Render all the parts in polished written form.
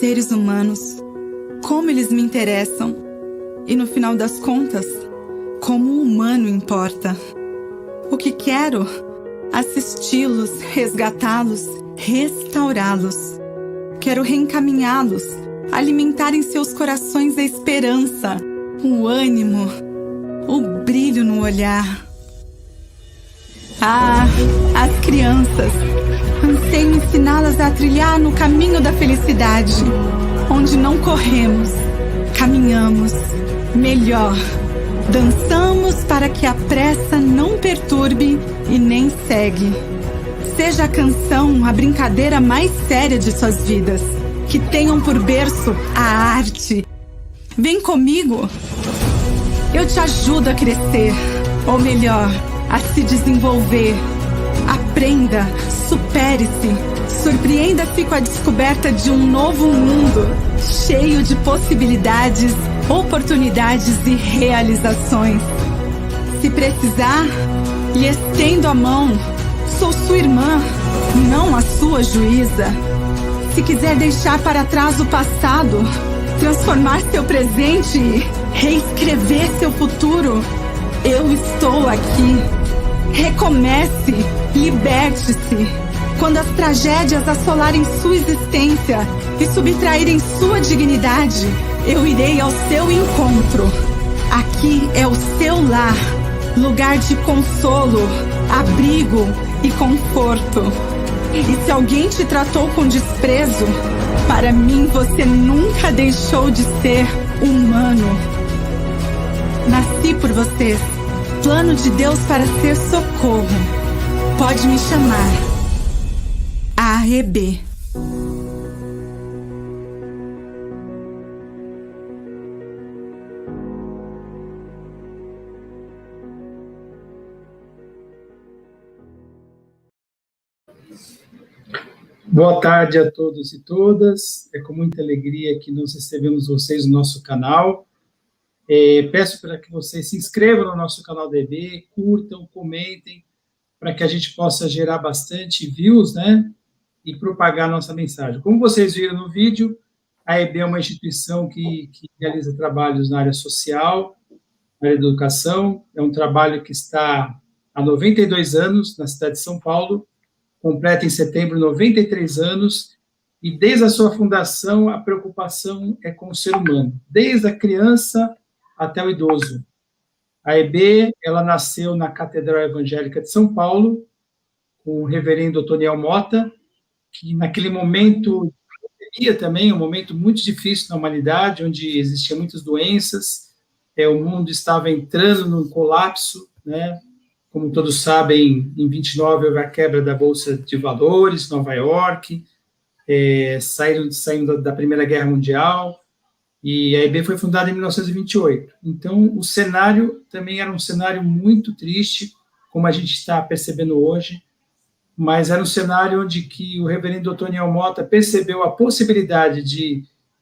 seres humanos, como eles me interessam. E no final das contas, como o humano importa. O que quero? Assisti-los, resgatá-los, restaurá-los. Quero reencaminhá-los, alimentar em seus corações a esperança, o ânimo, o brilho no olhar. Ah, as crianças! Anseio ensiná-las a trilhar no caminho da felicidade, onde não corremos, caminhamos, melhor, dançamos para que a pressa não perturbe e nem segue. Seja a canção a brincadeira mais séria de suas vidas, que tenham por berço a arte. Vem comigo! Eu te ajudo a crescer, ou melhor, a se desenvolver. Aprenda, supere-se, surpreenda-se com a descoberta de um novo mundo, cheio de possibilidades, oportunidades e realizações. Se precisar, lhe estendo a mão. Sou sua irmã, não a sua juíza. Se quiser deixar para trás o passado, transformar seu presente e reescrever seu futuro, eu estou aqui. Recomece, liberte-se. Quando as tragédias assolarem sua existência e subtraírem sua dignidade, eu irei ao seu encontro. Aqui é o seu lar, lugar de consolo, abrigo e conforto. E se alguém te tratou com desprezo, para mim você nunca deixou de ser humano. Nasci por vocês. Plano de Deus para ser socorro. Pode me chamar. AEB. Boa tarde a todos e todas. É com muita alegria que nós recebemos vocês no nosso canal. Peço para que vocês se inscrevam no nosso canal da EB, curtam, comentem, para que a gente possa gerar bastante views, né, e propagar a nossa mensagem. Como vocês viram no vídeo, a EB é uma instituição que realiza trabalhos na área social, na área da educação. É um trabalho que está há 92 anos na cidade de São Paulo, completa em setembro 93 anos, e desde a sua fundação, a preocupação é com o ser humano, desde a criança até o idoso. A EB, ela nasceu na Catedral Evangélica de São Paulo, com o reverendo Otoniel Mota, que naquele momento, também um momento muito difícil na humanidade, onde existiam muitas doenças, o mundo estava entrando num colapso, né? Como todos sabem, em 29 houve a quebra da Bolsa de Valores, Nova York, saindo da Primeira Guerra Mundial, e a EB foi fundada em 1928. Então, o cenário também era um cenário muito triste, como a gente está percebendo hoje, mas era um cenário onde que o reverendo Otoniel Mota percebeu a possibilidade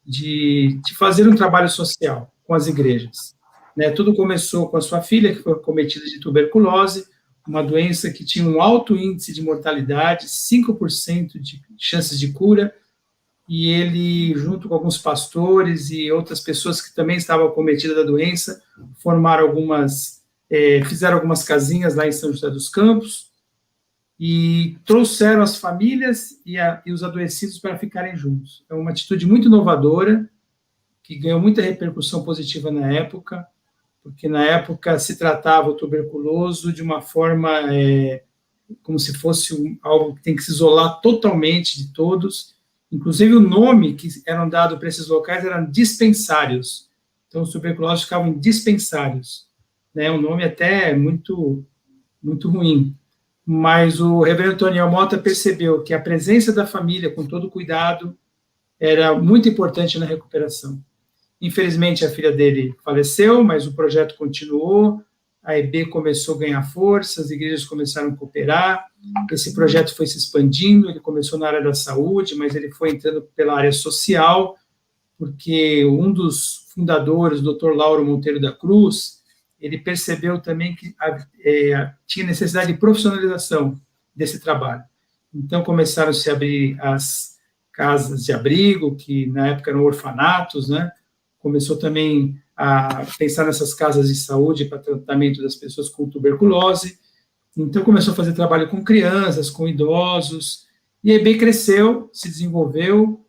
de fazer um trabalho social com as igrejas. Né? Tudo começou com a sua filha, que foi acometida de tuberculose, uma doença que tinha um alto índice de mortalidade, 5% de chances de cura, e ele, junto com alguns pastores e outras pessoas que também estavam acometidas da doença, fizeram algumas casinhas lá em São José dos Campos, e trouxeram as famílias e os adoecidos para ficarem juntos. É uma atitude muito inovadora, que ganhou muita repercussão positiva na época, porque na época se tratava o tuberculoso de uma forma como se fosse algo que tem que se isolar totalmente de todos. Inclusive, o nome que eram dados para esses locais eram dispensários. Então, os tuberculosos ficavam em dispensários. Né? Um nome até muito, muito ruim. Mas o reverendo Otoniel Mota percebeu que a presença da família, com todo cuidado, era muito importante na recuperação. Infelizmente, a filha dele faleceu, mas o projeto continuou, a EB começou a ganhar força, as igrejas começaram a cooperar, esse projeto foi se expandindo, ele começou na área da saúde, mas ele foi entrando pela área social, porque um dos fundadores, o Dr. Lauro Monteiro da Cruz, ele percebeu também que tinha necessidade de profissionalização desse trabalho. Então, começaram a se abrir as casas de abrigo, que na época eram orfanatos, né? Começou também a pensar nessas casas de saúde para tratamento das pessoas com tuberculose. Então, começou a fazer trabalho com crianças, com idosos, e a EBEI cresceu, se desenvolveu,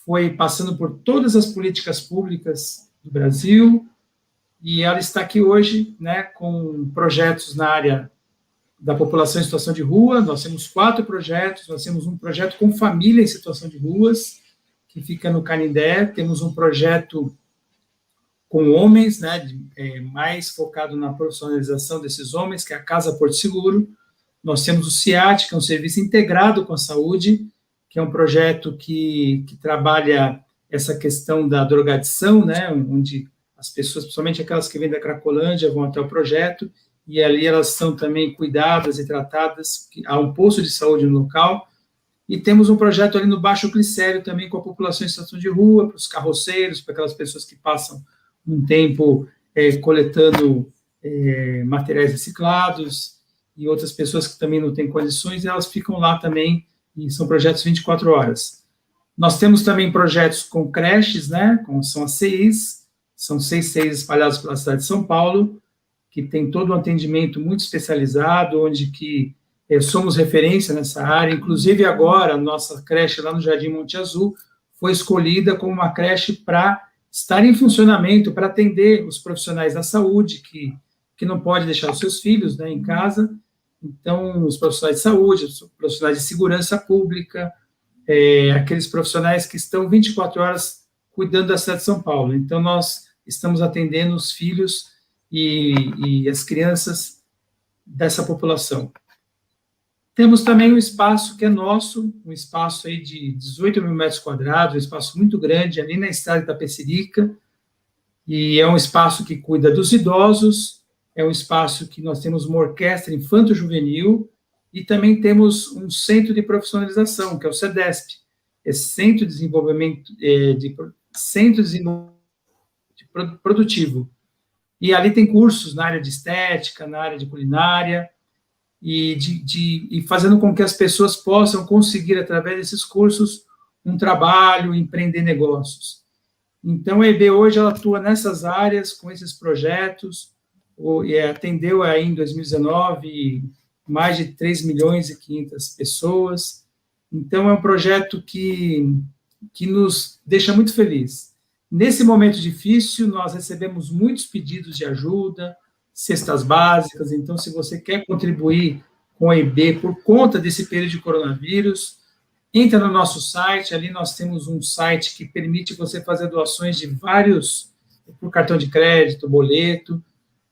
foi passando por todas as políticas públicas do Brasil, e ela está aqui hoje, né, com projetos na área da população em situação de rua. Nós temos 4 projetos, nós temos um projeto com família em situação de ruas, que fica no Canindé, temos um projeto com homens, né, mais focado na profissionalização desses homens, que é a Casa Porto Seguro. Nós temos o CIAT, que é um serviço integrado com a saúde, que é um projeto que trabalha essa questão da drogadição, né, onde as pessoas, principalmente aquelas que vêm da Cracolândia, vão até o projeto, e ali elas são também cuidadas e tratadas, há um posto de saúde no local. E temos um projeto ali no Baixo Glicério também com a população em situação de rua, para os carroceiros, para aquelas pessoas que passam um tempo coletando materiais reciclados, e outras pessoas que também não têm condições, elas ficam lá também, e são projetos 24 horas. Nós temos também projetos com creches, né, como são as CIs, são 6 CIs espalhados pela cidade de São Paulo, que tem todo um atendimento muito especializado, onde que somos referência nessa área. Inclusive agora, a nossa creche lá no Jardim Monte Azul foi escolhida como uma creche para estar em funcionamento, para atender os profissionais da saúde, que não pode deixar os seus filhos, né, em casa. Então, os profissionais de saúde, os profissionais de segurança pública, aqueles profissionais que estão 24 horas cuidando da cidade de São Paulo. Então, nós estamos atendendo os filhos e as crianças dessa população. Temos também um espaço que é nosso, um espaço aí de 18 mil metros quadrados, um espaço muito grande, ali na estrada de Itapecerica, e é um espaço que cuida dos idosos, é um espaço que nós temos uma orquestra infanto-juvenil, e também temos um centro de profissionalização, que é o CEDESP, Centro de Desenvolvimento Produtivo. E ali tem cursos na área de estética, na área de culinária, e fazendo com que as pessoas possam conseguir, através desses cursos, um trabalho, empreender negócios. Então, a EBEI hoje ela atua nessas áreas, com esses projetos, atendeu aí em 2019 mais de 3 milhões e 500 pessoas. Então, é um projeto que nos deixa muito feliz. Nesse momento difícil, nós recebemos muitos pedidos de ajuda, cestas básicas. Então, se você quer contribuir com a EBEI por conta desse período de coronavírus, entra no nosso site. Ali nós temos um site que permite você fazer doações de vários, por cartão de crédito, boleto,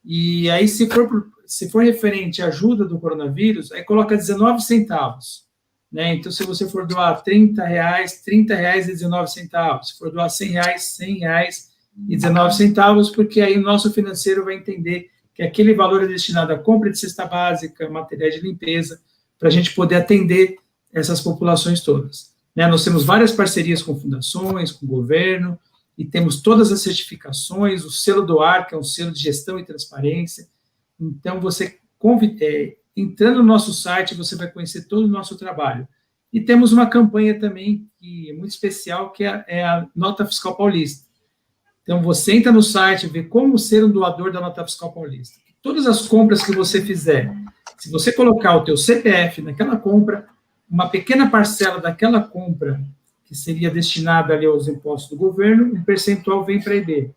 e aí se for referente à ajuda do coronavírus, aí coloca 19 centavos, né? Então, se você for doar R$30, R$30,19. Se for doar R$100, R$100,19, porque aí o nosso financeiro vai entender que aquele valor é destinado à compra de cesta básica, materiais de limpeza, para a gente poder atender essas populações todas, né? Nós temos várias parcerias com fundações, com o governo, e temos todas as certificações, o selo do AR, que é um selo de gestão e transparência. Então, você entrando no nosso site, você vai conhecer todo o nosso trabalho. E temos uma campanha também que é muito especial, que é a Nota Fiscal Paulista. Então, você entra no site e vê como ser um doador da Nota Fiscal Paulista. Todas as compras que você fizer, se você colocar o teu CPF naquela compra, uma pequena parcela daquela compra, que seria destinada ali aos impostos do governo, um percentual vem para a EBEI,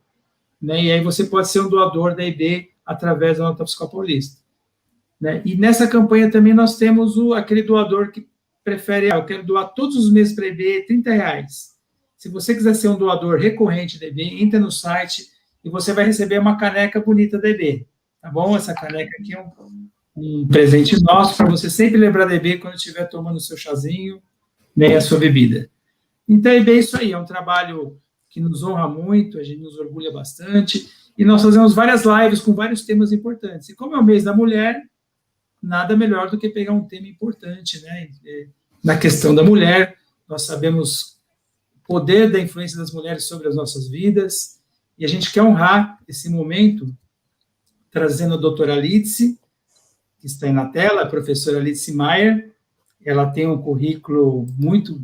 né? E aí você pode ser um doador da EBEI através da Nota Fiscal Paulista, né? E nessa campanha também nós temos aquele doador que prefere, eu quero doar todos os meses para a EBEI R$30. Se você quiser ser um doador recorrente da EBEI, entra no site e você vai receber uma caneca bonita da EBEI, tá bom? Essa caneca aqui é um presente nosso, para você sempre lembrar da EBEI quando estiver tomando o seu chazinho, né, a sua bebida. Então, é bem isso aí, é um trabalho que nos honra muito, a gente nos orgulha bastante, e nós fazemos várias lives com vários temas importantes. E como é o mês da mulher, nada melhor do que pegar um tema importante, né? Na questão da mulher, nós sabemos o poder da influência das mulheres sobre as nossas vidas, e a gente quer honrar esse momento, trazendo a doutora Alice, que está aí na tela, a professora Alice Maier. Ela tem um currículo muito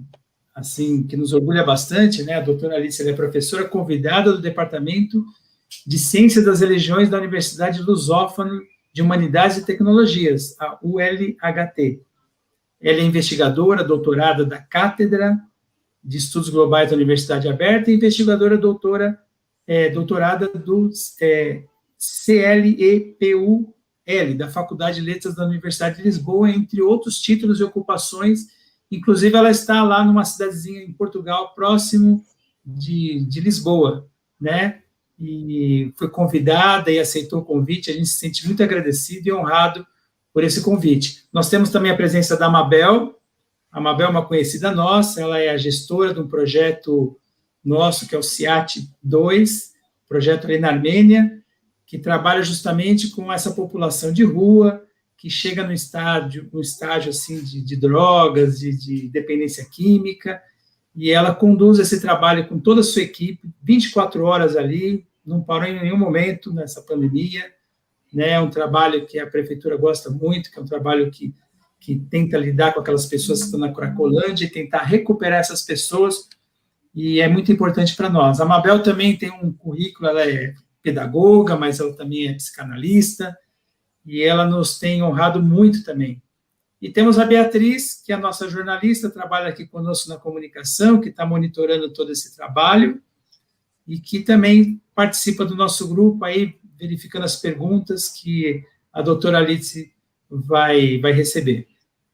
assim, que nos orgulha bastante, né? A doutora Alice é professora convidada do Departamento de Ciência das Religiões da Universidade Lusófona de Humanidades e Tecnologias, a ULHT. Ela é investigadora, doutorada da Cátedra de Estudos Globais da Universidade Aberta e investigadora doutorada do CLEPUL, da Faculdade de Letras da Universidade de Lisboa, entre outros títulos e ocupações. Inclusive, ela está lá numa cidadezinha em Portugal, próximo de Lisboa, né? E foi convidada e aceitou o convite. A gente se sente muito agradecido e honrado por esse convite. Nós temos também a presença da Mabel. A Mabel é uma conhecida nossa, ela é a gestora de um projeto nosso, que é o CIAT 2, projeto ali na Armênia, que trabalha justamente com essa população de rua, que chega no estágio assim, de drogas, de dependência química, e ela conduz esse trabalho com toda a sua equipe, 24 horas ali, não parou em nenhum momento nessa pandemia, né? É um trabalho que a prefeitura gosta muito, que é um trabalho que tenta lidar com aquelas pessoas que estão na Cracolândia e tentar recuperar essas pessoas, e é muito importante para nós. A Mabel também tem um currículo, ela é pedagoga, mas ela também é psicanalista, e ela nos tem honrado muito também. E temos a Beatriz, que é a nossa jornalista, trabalha aqui conosco na comunicação, que está monitorando todo esse trabalho, e que também participa do nosso grupo, aí verificando as perguntas que a doutora Alice vai receber.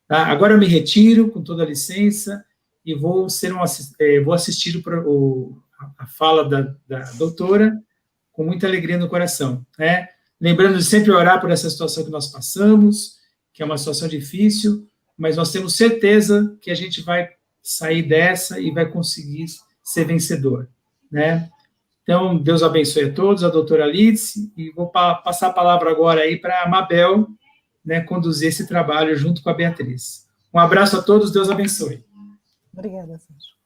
Tá? Agora eu me retiro, com toda a licença, e vou assistir a fala da doutora, com muita alegria no coração, né? Lembrando de sempre orar por essa situação que nós passamos, que é uma situação difícil, mas nós temos certeza que a gente vai sair dessa e vai conseguir ser vencedor, né? Então, Deus abençoe a todos, a doutora Alice, e vou passar a palavra agora aí para a Mabel, né, conduzir esse trabalho junto com a Beatriz. Um abraço a todos, Deus abençoe. Obrigada, Sérgio.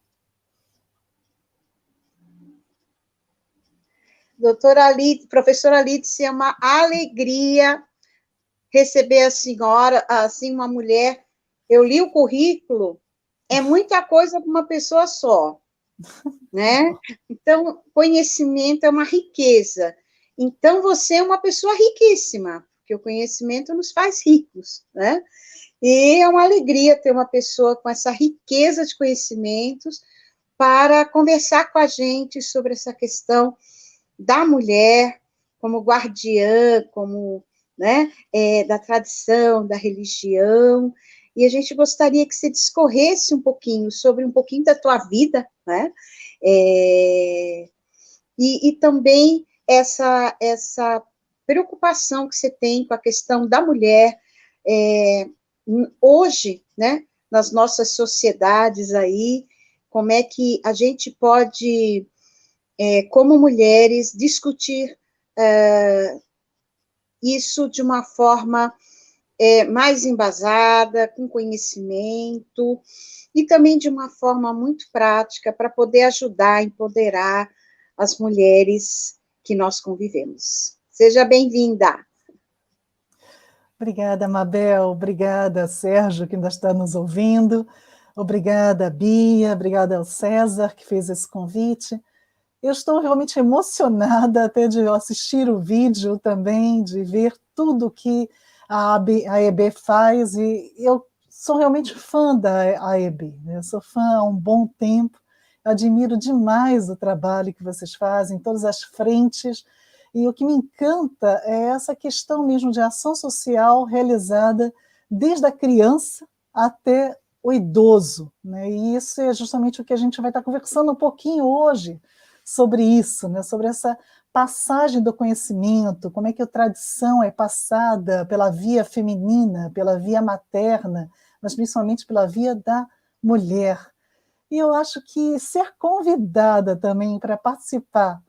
Doutora Alice, professora Alice, é uma alegria receber a senhora, assim, uma mulher. Eu li o currículo, é muita coisa para uma pessoa só, né? Então, conhecimento é uma riqueza. Então, você é uma pessoa riquíssima, porque o conhecimento nos faz ricos, né? E é uma alegria ter uma pessoa com essa riqueza de conhecimentos para conversar com a gente sobre essa questão da mulher como guardiã, como, né, da tradição, da religião, e a gente gostaria que você discorresse um pouquinho sobre um pouquinho da tua vida, né, e também essa preocupação que você tem com a questão da mulher, hoje, né, nas nossas sociedades aí, como é que a gente pode como mulheres, discutir isso de uma forma mais embasada, com conhecimento, e também de uma forma muito prática, para poder ajudar, empoderar as mulheres que nós convivemos. Seja bem-vinda. Obrigada, Mabel, obrigada, Sérgio, que ainda está nos ouvindo, obrigada, Bia, obrigada ao César, que fez esse convite. Eu estou realmente emocionada até de assistir o vídeo também, de ver tudo que a AEB faz, e eu sou realmente fã da AEB, eu sou fã há um bom tempo, admiro demais o trabalho que vocês fazem, em todas as frentes, e o que me encanta é essa questão mesmo de ação social realizada desde a criança até o idoso, né? E isso é justamente o que a gente vai estar conversando um pouquinho hoje, sobre isso, né? Sobre essa passagem do conhecimento, como é que a tradição é passada pela via feminina, pela via materna, mas principalmente pela via da mulher. E eu acho que ser convidada também para participar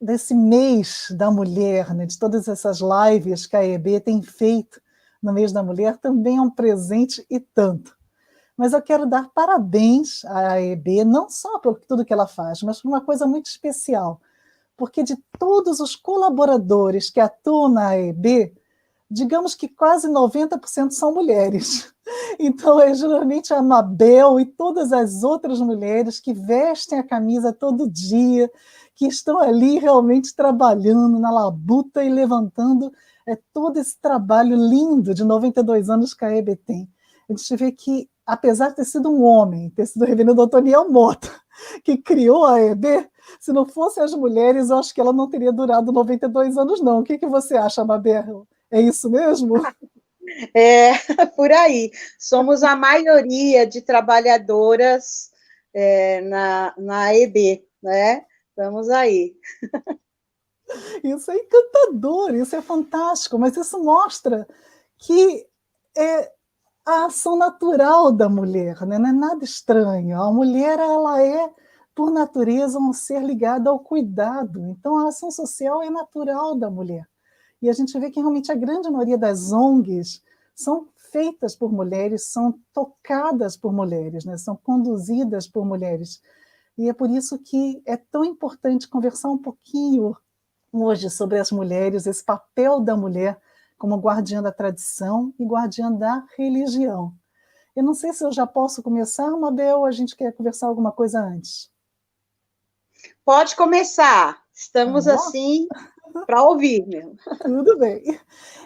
desse mês da mulher, né? De todas essas lives que a EB tem feito no mês da mulher, também é um presente e tanto. Mas eu quero dar parabéns à AEB, não só por tudo que ela faz, mas por uma coisa muito especial, porque de todos os colaboradores que atuam na AEB, digamos que quase 90% são mulheres. Então, é geralmente a Mabel e todas as outras mulheres que vestem a camisa todo dia, que estão ali realmente trabalhando na labuta e levantando todo esse trabalho lindo de 92 anos que a EB tem. A gente vê que, apesar de ter sido um homem, ter sido o reverendo Antoniel Mota, que criou a EB, se não fossem as mulheres, eu acho que ela não teria durado 92 anos, não. O que você acha, Mabel? É isso mesmo? É, por aí. Somos a maioria de trabalhadoras na EB, né? Estamos aí. Isso é encantador, isso é fantástico, mas isso mostra que é a ação natural da mulher, né? Não é nada estranho. A mulher, ela é, por natureza, um ser ligado ao cuidado. Então, a ação social é natural da mulher. E a gente vê que realmente a grande maioria das ONGs são feitas por mulheres, são tocadas por mulheres, né? São conduzidas por mulheres. E é por isso que é tão importante conversar um pouquinho hoje sobre as mulheres, esse papel da mulher como guardiã da tradição e guardiã da religião. Eu não sei se eu já posso começar, Mabel, ou a gente quer conversar alguma coisa antes? Pode começar. Estamos assim para ouvir mesmo. Tudo bem.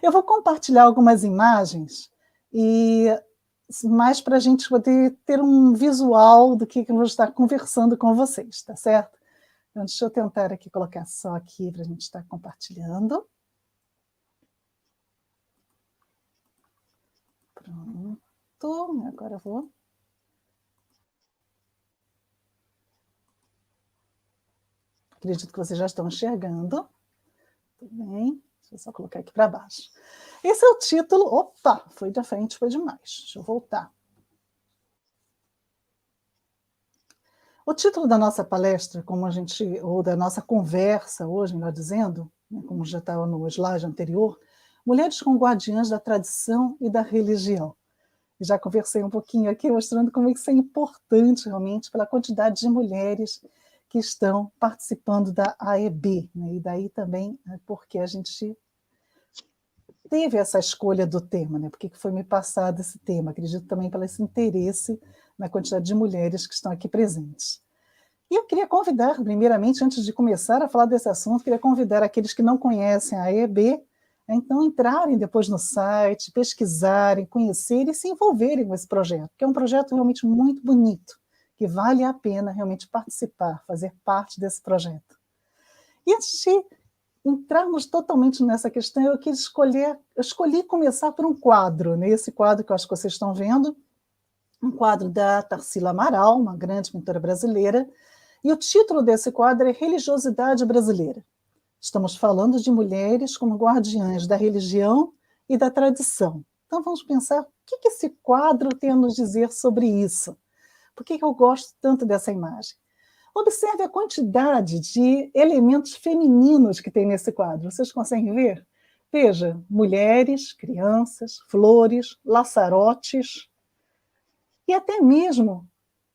Eu vou compartilhar algumas imagens e mais para a gente poder ter um visual do que eu vou estar conversando com vocês, tá certo? Então, deixa eu tentar aqui colocar só aqui para a gente estar compartilhando. Pronto, agora eu vou. Acredito que vocês já estão enxergando. Tudo bem, deixa eu só colocar aqui para baixo. Esse é o título. Opa, foi de frente, foi demais. Deixa eu voltar. O título da nossa palestra, ou da nossa conversa hoje, melhor dizendo, né, como já estava no slide anterior, Mulheres como Guardiãs da Tradição e da Religião. E já conversei um pouquinho aqui, mostrando como isso é importante realmente pela quantidade de mulheres que estão participando da AEB, né? E daí também porque a gente teve essa escolha do tema, né? Porque foi me passado esse tema, acredito também pelo esse interesse na quantidade de mulheres que estão aqui presentes. E eu queria convidar, primeiramente, antes de começar a falar desse assunto, queria convidar aqueles que não conhecem a AEB a então entrarem depois no site, pesquisarem, conhecerem e se envolverem com esse projeto, que é um projeto realmente muito bonito, que vale a pena realmente participar, fazer parte desse projeto. E antes de entrarmos totalmente nessa questão, eu escolhi começar por um quadro, né? Esse quadro que eu acho que vocês estão vendo, um quadro da Tarsila Amaral, uma grande pintora brasileira, e o título desse quadro é Religiosidade Brasileira. Estamos falando de mulheres como guardiãs da religião e da tradição. Então vamos pensar o que esse quadro tem a nos dizer sobre isso. Por que eu gosto tanto dessa imagem? Observe a quantidade de elementos femininos que tem nesse quadro. Vocês conseguem ver? Veja, mulheres, crianças, flores, laçarotes e até mesmo,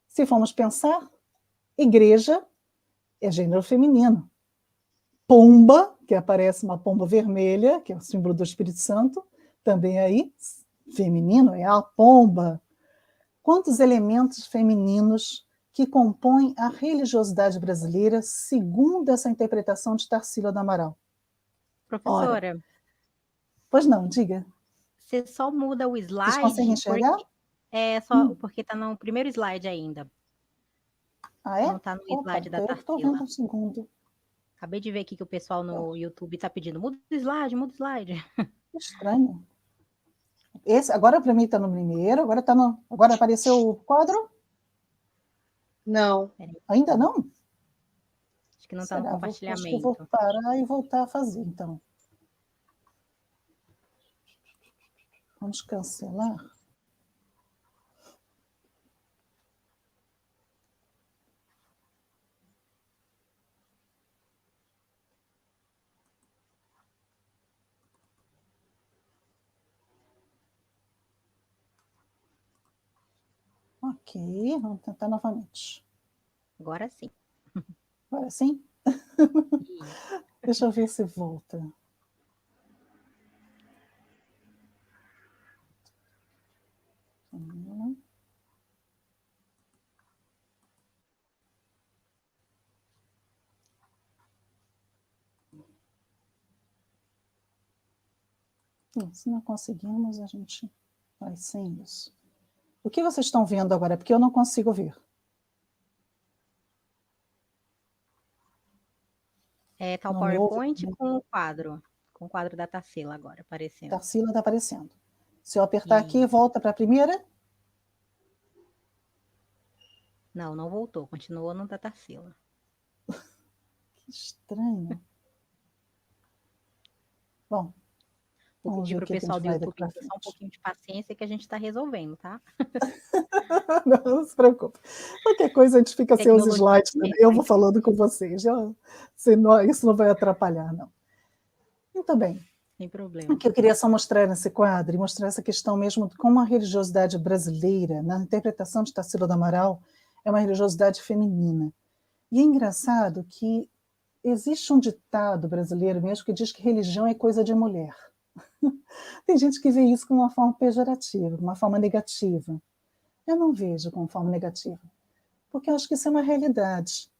se formos pensar, igreja é gênero feminino. Pomba, que aparece uma pomba vermelha, que é o símbolo do Espírito Santo, também aí, feminino, é a pomba. Quantos elementos femininos que compõem a religiosidade brasileira, segundo essa interpretação de Tarsila do Amaral? Professora. Ora, pois não, diga. Você só muda o slide. Vocês conseguem enxergar? Porque está no primeiro slide ainda. Ah, é? Não está no slide da Tarsila. Eu estou vendo um segundo. Acabei de ver aqui que o pessoal no YouTube está pedindo, muda o slide, muda o slide. Estranho. Esse, agora para mim está no primeiro, agora apareceu o quadro? Não. Ainda não? Acho que não está no compartilhamento. Acho que vou parar e voltar a fazer, então. Vamos cancelar. Ok, vamos tentar novamente. Agora sim. Agora sim? Deixa eu ver se volta. Se não conseguimos, a gente vai sem isso. O que vocês estão vendo agora? Porque eu não consigo ver. Tá o No meu PowerPoint com o quadro da Tarsila agora aparecendo. Tarsila está aparecendo. Se eu apertar aqui, Isso. volta para a primeira. Não, não voltou, continuou no da Tarsila. Que estranho. Bom, Vou vamos pedir ver para o o que a pessoal gente do vai daqui YouTube para ter só um frente. pouquinho de paciência que a gente está resolvendo, tá? Não se preocupe. Qualquer coisa a gente fica sem os Tecnologia slides também. Eu vou perfeita. falando com vocês. Isso não vai atrapalhar, não. Muito bem. Sem problema. O que eu queria só mostrar nesse quadro e mostrar essa questão mesmo de como a religiosidade brasileira, na interpretação de Tarsila do Amaral, é uma religiosidade feminina. E é engraçado que existe um ditado brasileiro mesmo que diz que religião é coisa de mulher. Tem gente que vê isso como uma forma pejorativa, uma forma negativa. Eu não vejo como forma negativa, porque eu acho que isso é uma realidade.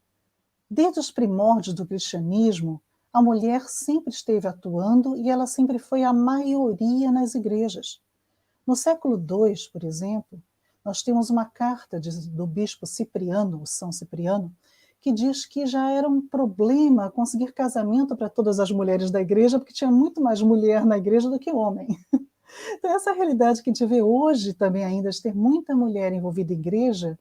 Desde os primórdios do cristianismo, a mulher sempre esteve atuando e ela sempre foi a maioria nas igrejas. No século II, por exemplo, nós temos uma carta do bispo Cipriano, o São Cipriano, que diz que já era um problema conseguir casamento para todas as mulheres da igreja, porque tinha muito mais mulher na igreja do que homem. Então, essa realidade que a gente vê hoje também ainda, de ter muita mulher envolvida em igreja,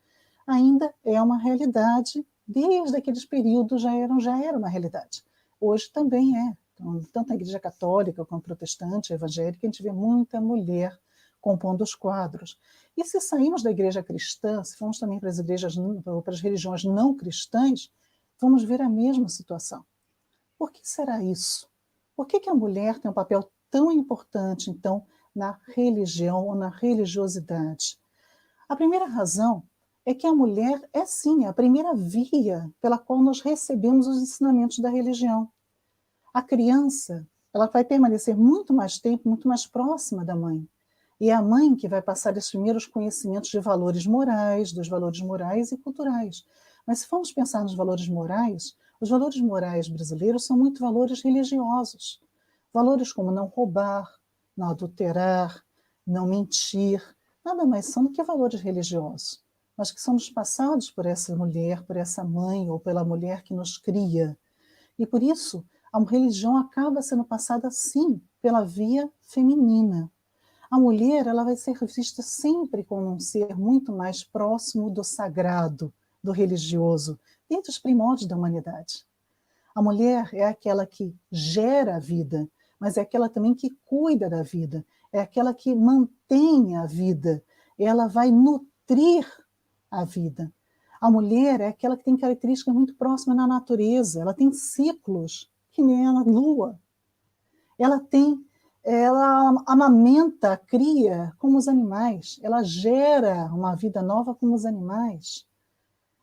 ainda é uma realidade, desde aqueles períodos já era uma realidade. Hoje também é. Então, tanto a igreja católica como a protestante, a evangélica, a gente vê muita mulher compondo os quadros. E se saímos da igreja cristã, se formos também para as religiões não cristãs, vamos ver a mesma situação. Por que será isso? Por que a mulher tem um papel tão importante, então, na religião ou na religiosidade? A primeira razão é que a mulher é, sim, a primeira via pela qual nós recebemos os ensinamentos da religião. A criança, ela vai permanecer muito mais tempo, muito mais próxima da mãe. E é a mãe que vai passar os primeiros conhecimentos de valores morais, dos valores morais e culturais. Mas se formos pensar nos valores morais, os valores morais brasileiros são muito valores religiosos. Valores como não roubar, não adulterar, não mentir, nada mais são do que valores religiosos, mas que são nos passados por essa mulher, por essa mãe ou pela mulher que nos cria. E por isso, a religião acaba sendo passada, sim, pela via feminina. A mulher, ela vai ser vista sempre como um ser muito mais próximo do sagrado, do religioso, desde os primórdios da humanidade. A mulher é aquela que gera a vida, mas é aquela também que cuida da vida, é aquela que mantém a vida, ela vai nutrir a vida. A mulher é aquela que tem características muito próximas na natureza, ela tem ciclos, que nem a lua. Ela amamenta, cria como os animais, ela gera uma vida nova como os animais.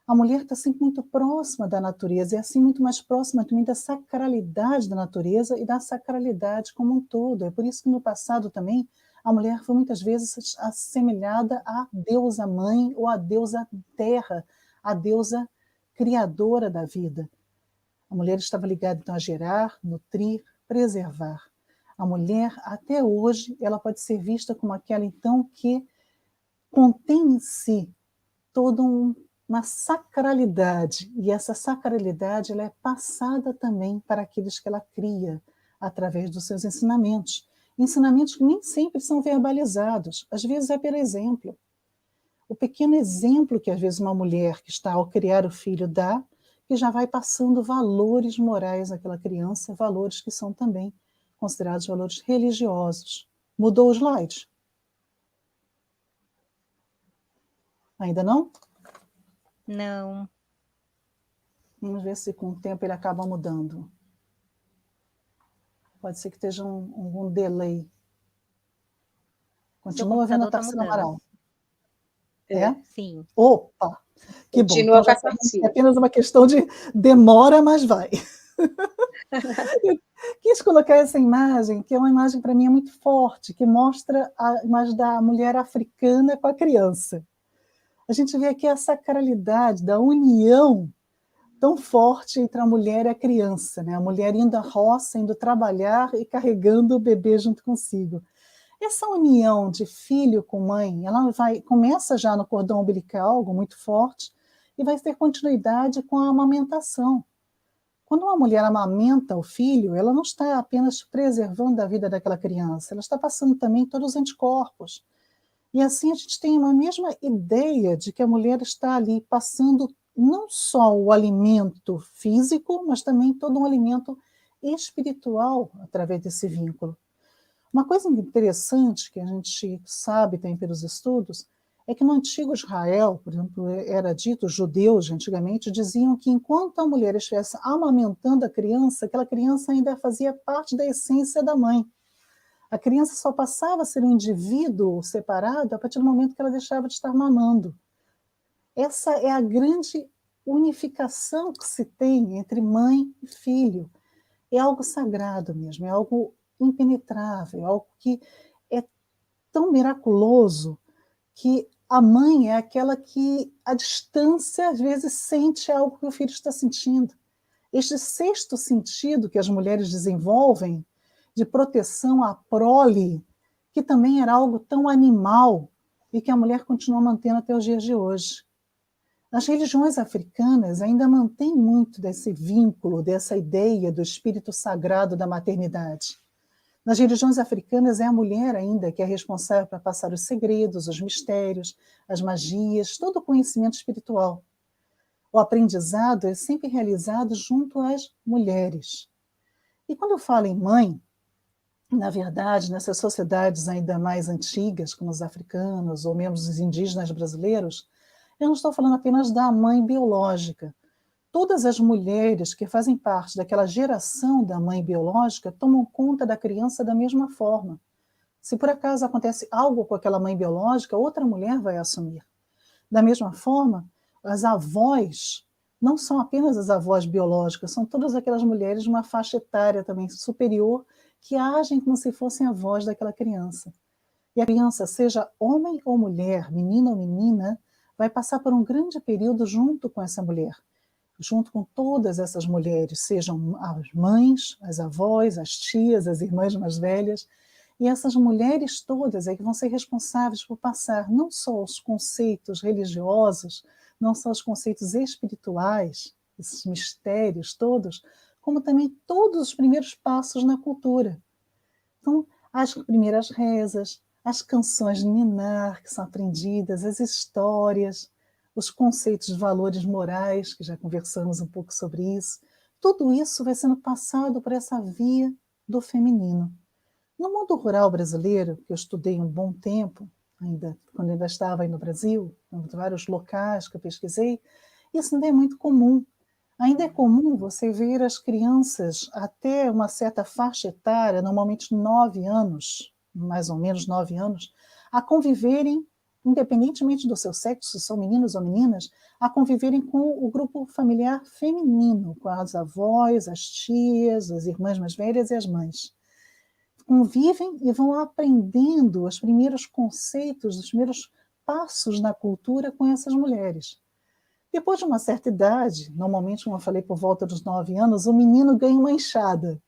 A mulher está sempre muito próxima da natureza, e assim muito mais próxima também da sacralidade da natureza e da sacralidade como um todo. É por isso que no passado também a mulher foi muitas vezes assemelhada à deusa mãe ou à deusa terra, à deusa criadora da vida. A mulher estava ligada então a gerar, nutrir, preservar. A mulher, até hoje, ela pode ser vista como aquela então que contém em si toda uma sacralidade, e essa sacralidade ela é passada também para aqueles que ela cria, através dos seus ensinamentos. Ensinamentos que nem sempre são verbalizados, às vezes é pelo exemplo. O pequeno exemplo que às vezes uma mulher que está ao criar o filho dá, que já vai passando valores morais àquela criança, valores que são também considerados valores religiosos. Mudou o slide? Ainda não? Não. Vamos ver se com o tempo ele acaba mudando. Pode ser que esteja algum delay. Continua vendo a Tarsila Amaral. É? Sim. Opa! Que bom. Continua Então, já com a sabemos que é Tarsila. apenas uma questão de demora, mas vai. Eu quis colocar essa imagem, que é uma imagem para mim é muito forte, que mostra a imagem da mulher africana com a criança. A gente vê aqui a sacralidade da união tão forte entre a mulher e a criança, né? A mulher indo à roça, indo trabalhar e carregando o bebê junto consigo. Essa união de filho com mãe, ela começa já no cordão umbilical, algo muito forte, e vai ter continuidade com a amamentação. Quando uma mulher amamenta o filho, ela não está apenas preservando a vida daquela criança, ela está passando também todos os anticorpos. E assim a gente tem uma mesma ideia de que a mulher está ali passando não só o alimento físico, mas também todo um alimento espiritual através desse vínculo. Uma coisa interessante que a gente sabe também pelos estudos é que no antigo Israel, por exemplo, era dito, os judeus antigamente diziam que enquanto a mulher estivesse amamentando a criança, aquela criança ainda fazia parte da essência da mãe. A criança só passava a ser um indivíduo separado a partir do momento que ela deixava de estar mamando. Essa é a grande unificação que se tem entre mãe e filho. É algo sagrado mesmo, é algo impenetrável, é algo que é tão miraculoso que a mãe é aquela que, à distância, às vezes sente algo que o filho está sentindo. Este sexto sentido que as mulheres desenvolvem, de proteção à prole, que também era algo tão animal e que a mulher continua mantendo até os dias de hoje. As religiões africanas ainda mantêm muito desse vínculo, dessa ideia do espírito sagrado da maternidade. Nas religiões africanas é a mulher ainda que é responsável para passar os segredos, os mistérios, as magias, todo o conhecimento espiritual. O aprendizado é sempre realizado junto às mulheres. E quando eu falo em mãe, na verdade, nessas sociedades ainda mais antigas, como os africanos ou mesmo os indígenas brasileiros, eu não estou falando apenas da mãe biológica. Todas as mulheres que fazem parte daquela geração da mãe biológica tomam conta da criança da mesma forma. Se por acaso acontece algo com aquela mãe biológica, outra mulher vai assumir. Da mesma forma, as avós não são apenas as avós biológicas, são todas aquelas mulheres de uma faixa etária também superior que agem como se fossem avós daquela criança. E a criança, seja homem ou mulher, menino ou menina, vai passar por um grande período junto com essa mulher, junto com todas essas mulheres, sejam as mães, as avós, as tias, as irmãs mais velhas, e essas mulheres todas é que vão ser responsáveis por passar não só os conceitos religiosos, não só os conceitos espirituais, esses mistérios todos, como também todos os primeiros passos na cultura. Então, as primeiras rezas, as canções de ninar que são aprendidas, as histórias, os conceitos de valores morais, que já conversamos um pouco sobre isso, tudo isso vai sendo passado por essa via do feminino. No mundo rural brasileiro, que eu estudei um bom tempo, quando ainda estava aí no Brasil, em vários locais que eu pesquisei, isso ainda é muito comum. Ainda é comum você ver as crianças até uma certa faixa etária, normalmente 9 anos, mais ou menos 9 anos, a conviverem, independentemente do seu sexo, se são meninos ou meninas, a conviverem com o grupo familiar feminino, com as avós, as tias, as irmãs mais velhas e as mães. Convivem e vão aprendendo os primeiros conceitos, os primeiros passos na cultura com essas mulheres. Depois de uma certa idade, normalmente, como eu falei, por volta dos 9 anos, o menino ganha uma enxada.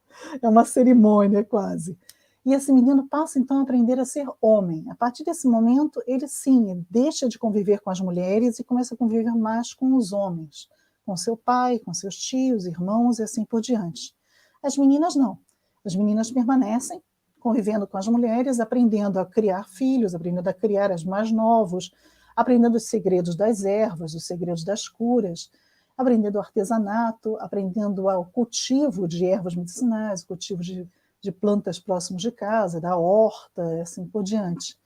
É uma cerimônia quase. E esse menino passa, então, a aprender a ser homem. A partir desse momento, ele, sim, deixa de conviver com as mulheres e começa a conviver mais com os homens, com seu pai, com seus tios, irmãos e assim por diante. As meninas não. As meninas permanecem convivendo com as mulheres, aprendendo a criar filhos, aprendendo a criar as mais novos, aprendendo os segredos das ervas, os segredos das curas, aprendendo o artesanato, aprendendo o cultivo de ervas medicinais, o cultivo de plantas próximos de casa, da horta, assim por diante.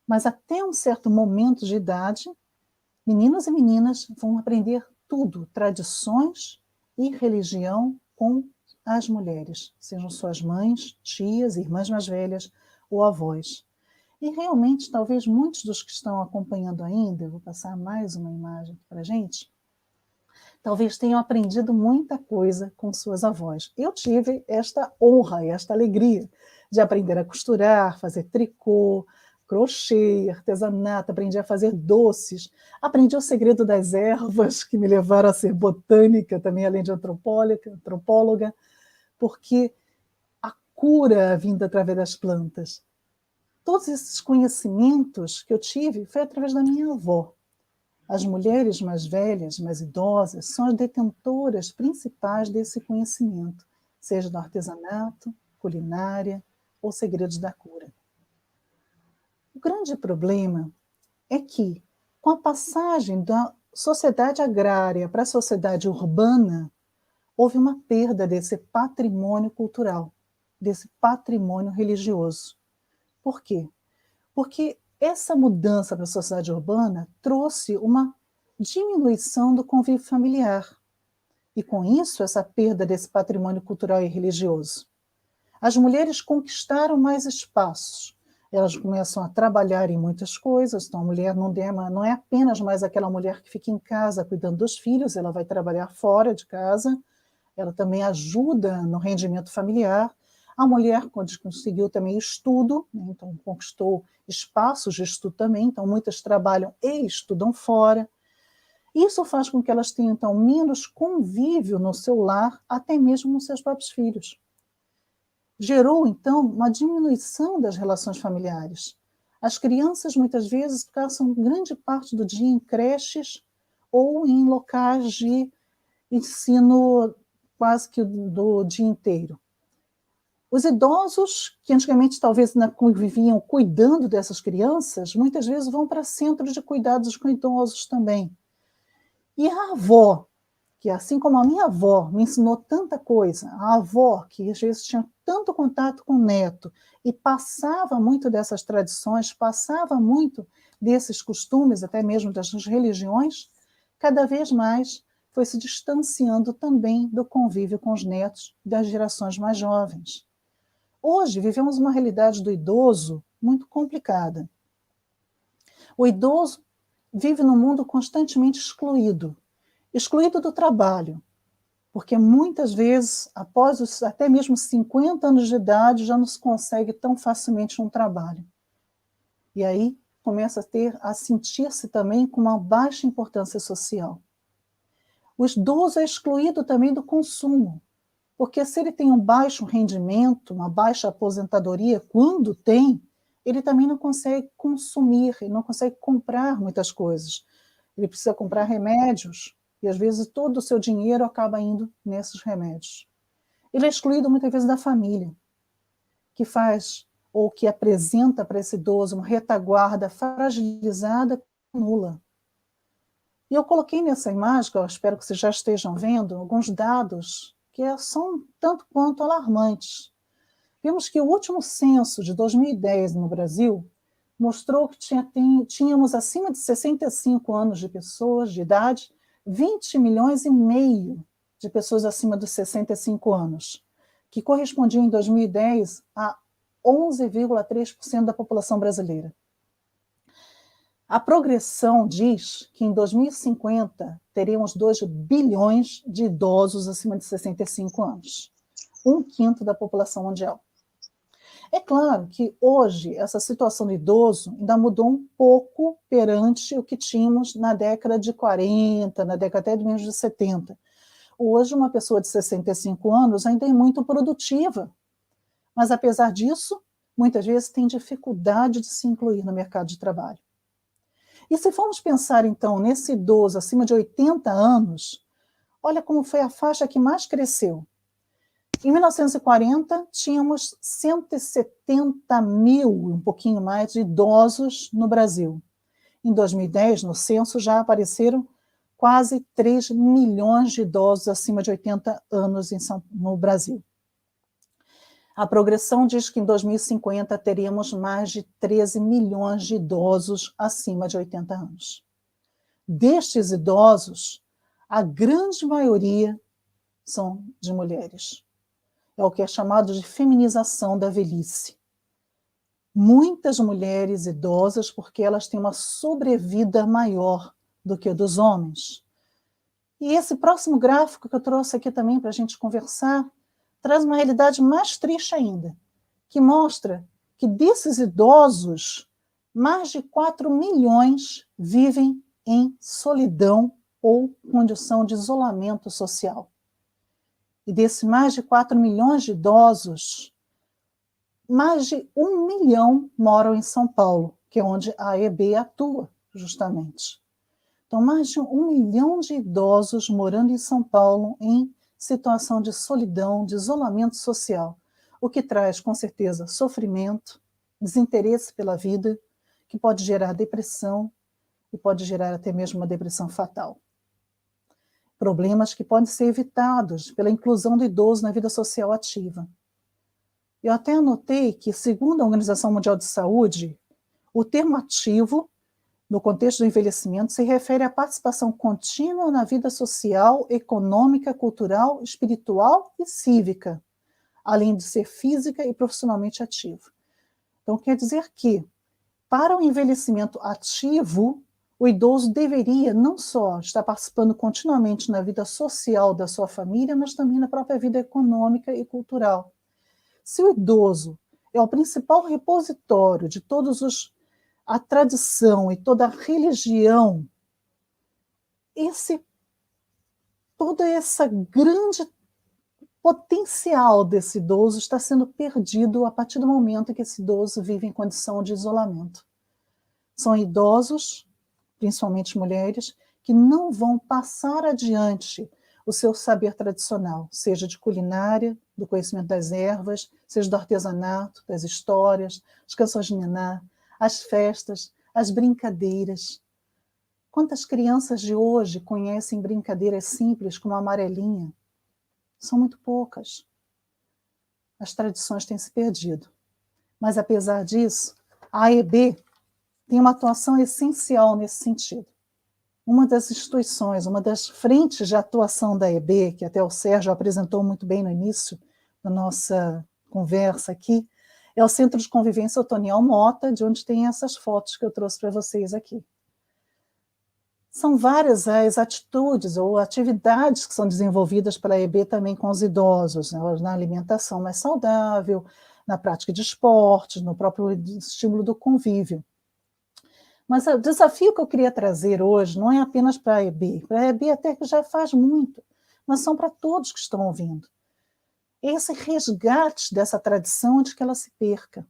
Mas até um certo momento de idade, meninos e meninas vão aprender tudo, tradições e religião com as mulheres, sejam suas mães, tias, irmãs mais velhas ou avós. E realmente, talvez muitos dos que estão acompanhando ainda, eu vou passar mais uma imagem para a gente, talvez tenham aprendido muita coisa com suas avós. Eu tive esta honra e esta alegria de aprender a costurar, fazer tricô, crochê, artesanato, aprendi a fazer doces, aprendi o segredo das ervas, que me levaram a ser botânica também, além de antropóloga, porque a cura vinda através das plantas. Todos esses conhecimentos que eu tive foi através da minha avó. As mulheres mais velhas, mais idosas, são as detentoras principais desse conhecimento, seja do artesanato, culinária ou segredos da cura. O grande problema é que, com a passagem da sociedade agrária para a sociedade urbana, houve uma perda desse patrimônio cultural, desse patrimônio religioso. Por quê? Porque essa mudança para a sociedade urbana trouxe uma diminuição do convívio familiar. E, com isso, essa perda desse patrimônio cultural e religioso. As mulheres conquistaram mais espaços. Elas começam a trabalhar em muitas coisas. Então, a mulher não é apenas mais aquela mulher que fica em casa cuidando dos filhos, ela vai trabalhar fora de casa, ela também ajuda no rendimento familiar. A mulher conseguiu também estudo, né? Então conquistou espaços de estudo também, então muitas trabalham e estudam fora. Isso faz com que elas tenham, então, menos convívio no seu lar, até mesmo com seus próprios filhos. Gerou, então, uma diminuição das relações familiares. As crianças, muitas vezes, passam grande parte do dia em creches ou em locais de ensino quase que do dia inteiro. Os idosos, que antigamente talvez conviviam cuidando dessas crianças, muitas vezes vão para centros de cuidados com idosos também. E a avó, que assim como a minha avó me ensinou tanta coisa, a avó, que às vezes tinha tanto contato com o neto e passava muito dessas tradições, passava muito desses costumes, até mesmo das religiões, cada vez mais foi se distanciando também do convívio com os netos das gerações mais jovens. Hoje, vivemos uma realidade do idoso muito complicada. O idoso vive num mundo constantemente excluído do trabalho, porque muitas vezes, após até mesmo 50 anos de idade, já não se consegue tão facilmente um trabalho. E aí começa a sentir-se também com uma baixa importância social. O idoso é excluído também do consumo, porque se ele tem um baixo rendimento, uma baixa aposentadoria, quando tem, ele também não consegue consumir, ele não consegue comprar muitas coisas. Ele precisa comprar remédios, e às vezes todo o seu dinheiro acaba indo nesses remédios. Ele é excluído muitas vezes da família, que faz ou que apresenta para esse idoso uma retaguarda fragilizada, nula. E eu coloquei nessa imagem, que eu espero que vocês já estejam vendo, alguns dados que são tanto quanto alarmantes. Vimos que o último censo de 2010 no Brasil mostrou que tínhamos acima de 65 anos de pessoas de idade, 20 milhões e meio de pessoas acima dos 65 anos, que correspondiam em 2010 a 11,3% da população brasileira. A progressão diz que em 2050 teremos 2 bilhões de idosos acima de 65 anos, 1/5 da população mundial. É claro que hoje essa situação do idoso ainda mudou um pouco perante o que tínhamos na década de 40, na década até mesmo de 70. Hoje uma pessoa de 65 anos ainda é muito produtiva, mas apesar disso, muitas vezes tem dificuldade de se incluir no mercado de trabalho. E se formos pensar, então, nesse idoso acima de 80 anos, olha como foi a faixa que mais cresceu. Em 1940, tínhamos 170 mil, um pouquinho mais, de idosos no Brasil. Em 2010, no censo, já apareceram quase 3 milhões de idosos acima de 80 anos no Brasil. A progressão diz que em 2050 teríamos mais de 13 milhões de idosos acima de 80 anos. Destes idosos, a grande maioria são de mulheres. É o que é chamado de feminização da velhice. Muitas mulheres idosas, porque elas têm uma sobrevida maior do que a dos homens. E esse próximo gráfico que eu trouxe aqui também para a gente conversar, traz uma realidade mais triste ainda, que mostra que desses idosos, mais de 4 milhões vivem em solidão ou condição de isolamento social. E desses mais de 4 milhões de idosos, mais de 1 milhão moram em São Paulo, que é onde a AEB atua, justamente. Então, mais de 1 milhão de idosos morando em São Paulo em situação de solidão, de isolamento social, o que traz, com certeza, sofrimento, desinteresse pela vida, que pode gerar depressão e pode gerar até mesmo uma depressão fatal. Problemas que podem ser evitados pela inclusão do idoso na vida social ativa. Eu até anotei que, segundo a Organização Mundial de Saúde, o termo ativo, no contexto do envelhecimento, se refere à participação contínua na vida social, econômica, cultural, espiritual e cívica, além de ser física e profissionalmente ativo. Então, quer dizer que, para o envelhecimento ativo, o idoso deveria não só estar participando continuamente na vida social da sua família, mas também na própria vida econômica e cultural. Se o idoso é o principal repositório de a tradição e toda a religião, toda essa grande potencial desse idoso está sendo perdido a partir do momento que esse idoso vive em condição de isolamento. São idosos, principalmente mulheres, que não vão passar adiante o seu saber tradicional, seja de culinária, do conhecimento das ervas, seja do artesanato, das histórias, as canções de niná, as festas, as brincadeiras. Quantas crianças de hoje conhecem brincadeiras simples como a amarelinha? São muito poucas. As tradições têm se perdido. Mas, apesar disso, a AEB tem uma atuação essencial nesse sentido. Uma das instituições, uma das frentes de atuação da AEB, que até o Sérgio apresentou muito bem no início da nossa conversa aqui, é o Centro de Convivência Otoniel Mota, de onde tem essas fotos que eu trouxe para vocês aqui. São várias as atitudes ou atividades que são desenvolvidas pela AEB também com os idosos, né? Na alimentação mais saudável, na prática de esportes, no próprio estímulo do convívio. Mas o desafio que eu queria trazer hoje não é apenas para a AEB, para a AEB até que já faz muito, mas são para todos que estão ouvindo. Esse resgate dessa tradição de que ela se perca.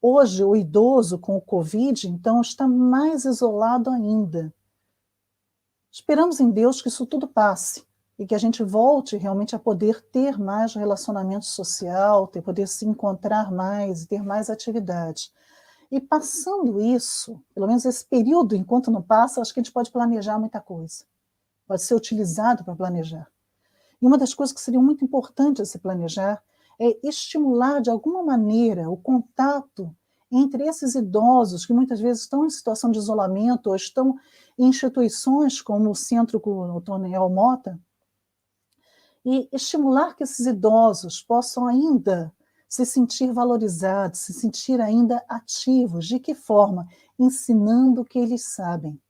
Hoje, o idoso com o Covid, então, está mais isolado ainda. Esperamos em Deus que isso tudo passe e que a gente volte realmente a poder ter mais relacionamento social, poder se encontrar mais e ter mais atividades. E passando isso, pelo menos esse período, enquanto não passa, acho que a gente pode planejar muita coisa. Pode ser utilizado para planejar. E uma das coisas que seriam muito importantes a se planejar é estimular, de alguma maneira, o contato entre esses idosos que muitas vezes estão em situação de isolamento ou estão em instituições como o Centro Otoniel Mota, e estimular que esses idosos possam ainda se sentir valorizados, se sentir ainda ativos. De que forma? Ensinando o que eles sabem.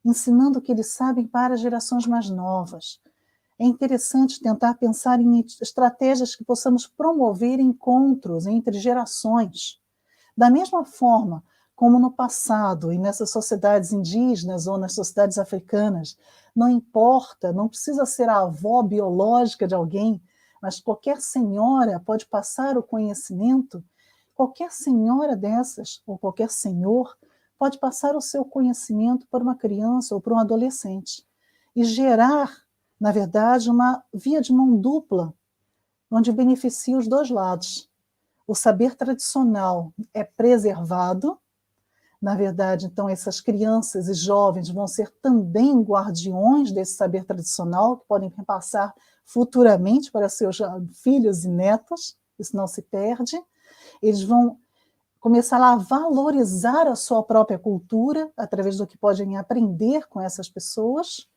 Ensinando o que eles sabem para gerações mais novas. É interessante tentar pensar em estratégias que possamos promover encontros entre gerações. Da mesma forma como no passado, e nessas sociedades indígenas ou nas sociedades africanas, não importa, não precisa ser a avó biológica de alguém, mas qualquer senhora pode passar o conhecimento, qualquer senhora dessas, ou qualquer senhor, pode passar o seu conhecimento para uma criança ou para um adolescente, e gerar, na verdade, uma via de mão dupla, onde beneficia os dois lados. O saber tradicional é preservado, na verdade, então, essas crianças e jovens vão ser também guardiões desse saber tradicional, que podem repassar futuramente para seus filhos e netos, isso não se perde. Eles vão começar a valorizar a sua própria cultura, através do que podem aprender com essas pessoas,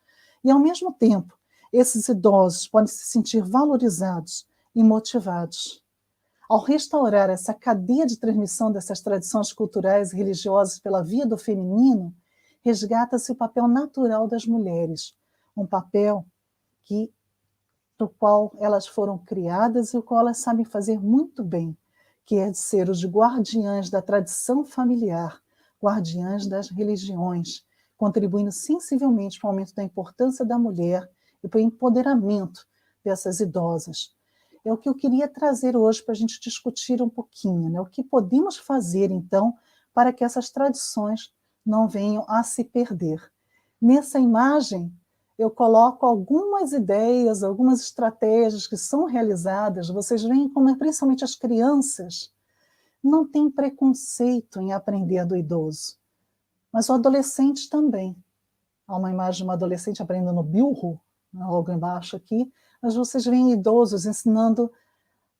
e, ao mesmo tempo, esses idosos podem se sentir valorizados e motivados. Ao restaurar essa cadeia de transmissão dessas tradições culturais e religiosas pela via do feminino, resgata-se o papel natural das mulheres, um papel do qual elas foram criadas e o qual elas sabem fazer muito bem, que é de ser os guardiãs da tradição familiar, guardiãs das religiões, contribuindo sensivelmente para o aumento da importância da mulher e para o empoderamento dessas idosas. É o que eu queria trazer hoje para a gente discutir um pouquinho, né? O que podemos fazer, então, para que essas tradições não venham a se perder. Nessa imagem, eu coloco algumas ideias, algumas estratégias que são realizadas. Vocês veem como, principalmente as crianças, não têm preconceito em aprender do idoso. Mas o adolescente também. Há uma imagem de uma adolescente aprendendo bilro, logo embaixo aqui, mas vocês veem idosos ensinando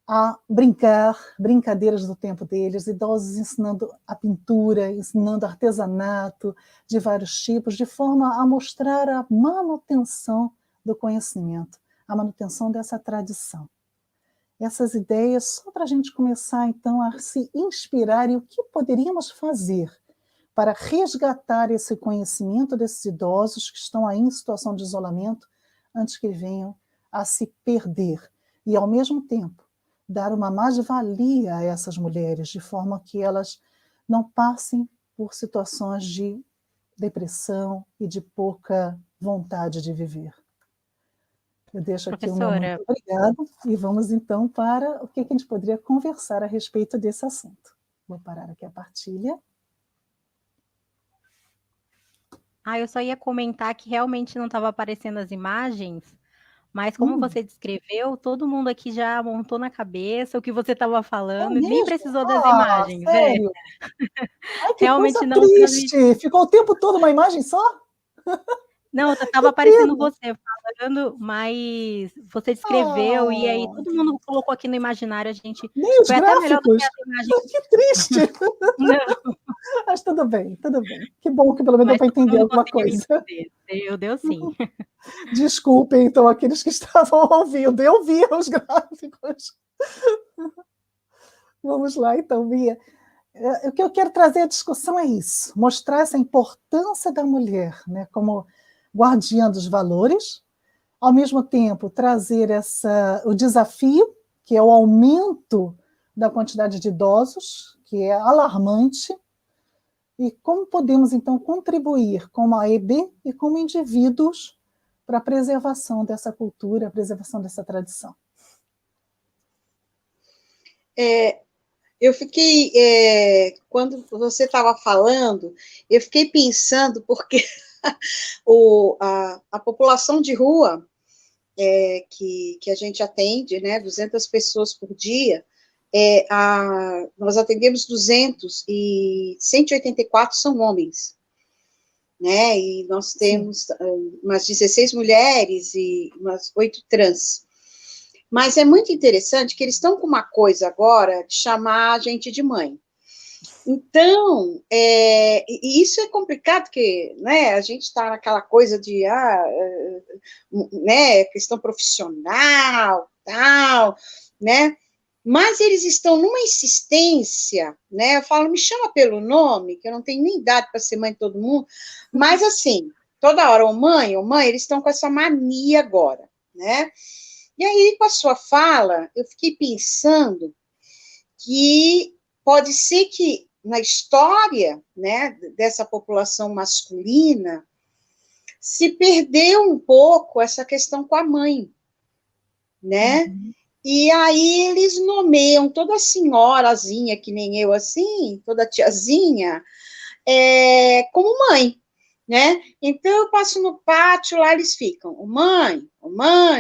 a brincar, brincadeiras do tempo deles, idosos ensinando a pintura, ensinando artesanato de vários tipos, de forma a mostrar a manutenção do conhecimento, a manutenção dessa tradição. Essas ideias, só para a gente começar, então, a se inspirar em o que poderíamos fazer para resgatar esse conhecimento desses idosos que estão aí em situação de isolamento, antes que venham a se perder. E, ao mesmo tempo, dar uma mais-valia a essas mulheres, de forma que elas não passem por situações de depressão e de pouca vontade de viver. Eu deixo aqui o meu muito obrigado e vamos então para o que a gente poderia conversar a respeito desse assunto. Vou parar aqui a partilha. Eu só ia comentar que realmente não estava aparecendo as imagens, mas como você descreveu, todo mundo aqui já montou na cabeça o que você estava falando, e nem precisou das imagens. Sério? Ai, que realmente coisa não triste! Ficou o tempo todo uma imagem só? Não, estava aparecendo você falando, mas você descreveu, e aí todo mundo colocou aqui no imaginário, a gente... Nem os foi até melhor do gráficos. que as imagens. Que triste! Não. Mas tudo bem, tudo bem. Que bom que pelo menos deu para entender alguma coisa. Deu sim. Desculpem, então, aqueles que estavam ouvindo. Eu via os gráficos. Vamos lá, então, Bia. O que eu quero trazer à discussão é isso, mostrar essa importância da mulher, né, como guardiã dos valores, ao mesmo tempo trazer o desafio, que é o aumento da quantidade de idosos, que é alarmante, e como podemos, então, contribuir como AEB e como indivíduos para a preservação dessa cultura, a preservação dessa tradição. Eu fiquei, quando você estava falando, eu fiquei pensando, porque a população de rua que a gente atende, né, 200 pessoas por dia, nós atendemos 200 e 184 são homens, né, e nós temos umas 16 mulheres e umas 8 trans. Mas é muito interessante que eles estão com uma coisa agora de chamar a gente de mãe. Então, e isso é complicado, porque, né, a gente está naquela coisa de, né, questão profissional, tal, né, mas eles estão numa insistência, né, eu falo, me chama pelo nome, que eu não tenho nem idade para ser mãe de todo mundo, mas assim, toda hora, ô mãe, eles estão com essa mania agora, né, e aí, com a sua fala, eu fiquei pensando que pode ser que na história, né, dessa população masculina, se perdeu um pouco essa questão com a mãe, né? Uhum. E aí eles nomeiam toda senhorazinha, que nem eu assim, toda tiazinha, como mãe, né? Então eu passo no pátio, lá eles ficam, mãe,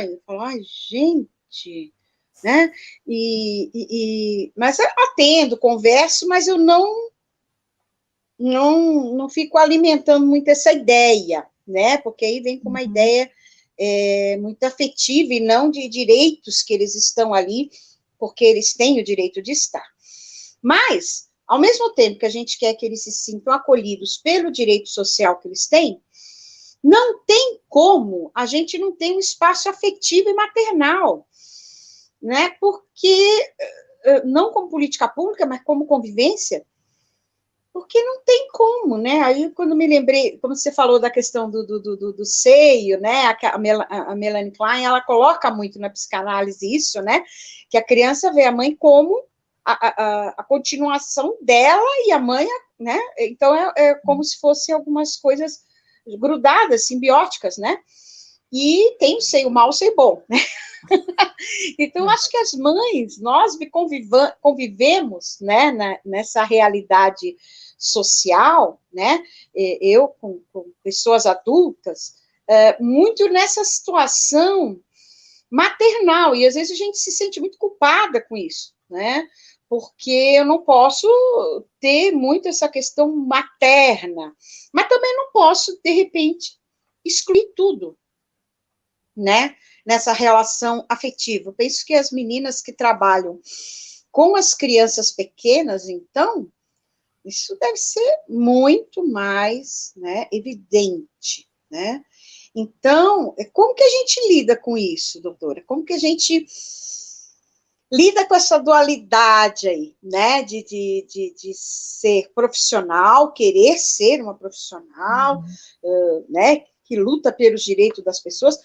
eu falo, ai, gente, né? Mas eu atendo, converso, mas eu não fico alimentando muito essa ideia, né? Porque aí vem com uma ideia muito afetiva e não de direitos que eles estão ali, porque eles têm o direito de estar. Mas, ao mesmo tempo que a gente quer que eles se sintam acolhidos pelo direito social que eles têm, não tem como a gente não ter um espaço afetivo e maternal, né? Porque, não como política pública, mas como convivência, porque não tem como, né? Aí, quando me lembrei, como você falou da questão do seio, né? A Melanie Klein, ela coloca muito na psicanálise isso, né? Que a criança vê a mãe como a continuação dela e a mãe, né? Então, é como se fossem algumas coisas grudadas, simbióticas, né? E tem o seio mal, o seio bom, né? Então, acho que as mães, nós convivemos, né, nessa realidade social, né? Eu com pessoas adultas, muito nessa situação maternal, e às vezes a gente se sente muito culpada com isso, né? Porque eu não posso ter muito essa questão materna, mas também não posso, de repente, excluir tudo, né? Nessa relação afetiva. Eu penso que as meninas que trabalham com as crianças pequenas, então, isso deve ser muito mais, né, evidente, né? Então, como que a gente lida com isso, doutora? Como que a gente lida com essa dualidade aí, né, de ser profissional, querer ser uma profissional, né, que luta pelos direitos das pessoas,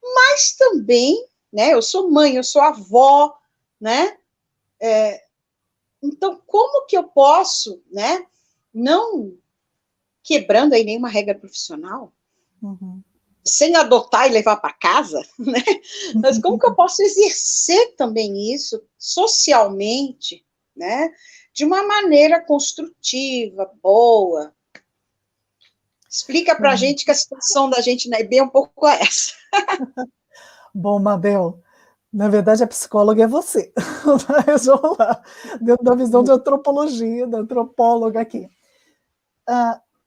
mas também, né, eu sou mãe, eu sou avó, né, então, como que eu posso, né, não quebrando aí nenhuma regra profissional, sem adotar e levar para casa, né? Mas como que eu posso exercer também isso socialmente, né? De uma maneira construtiva, boa. Explica para a gente que a situação da gente na IB é um pouco essa. Bom, Mabel, na verdade a psicóloga é você. Mas vamos lá, dentro da visão de antropologia, da antropóloga aqui.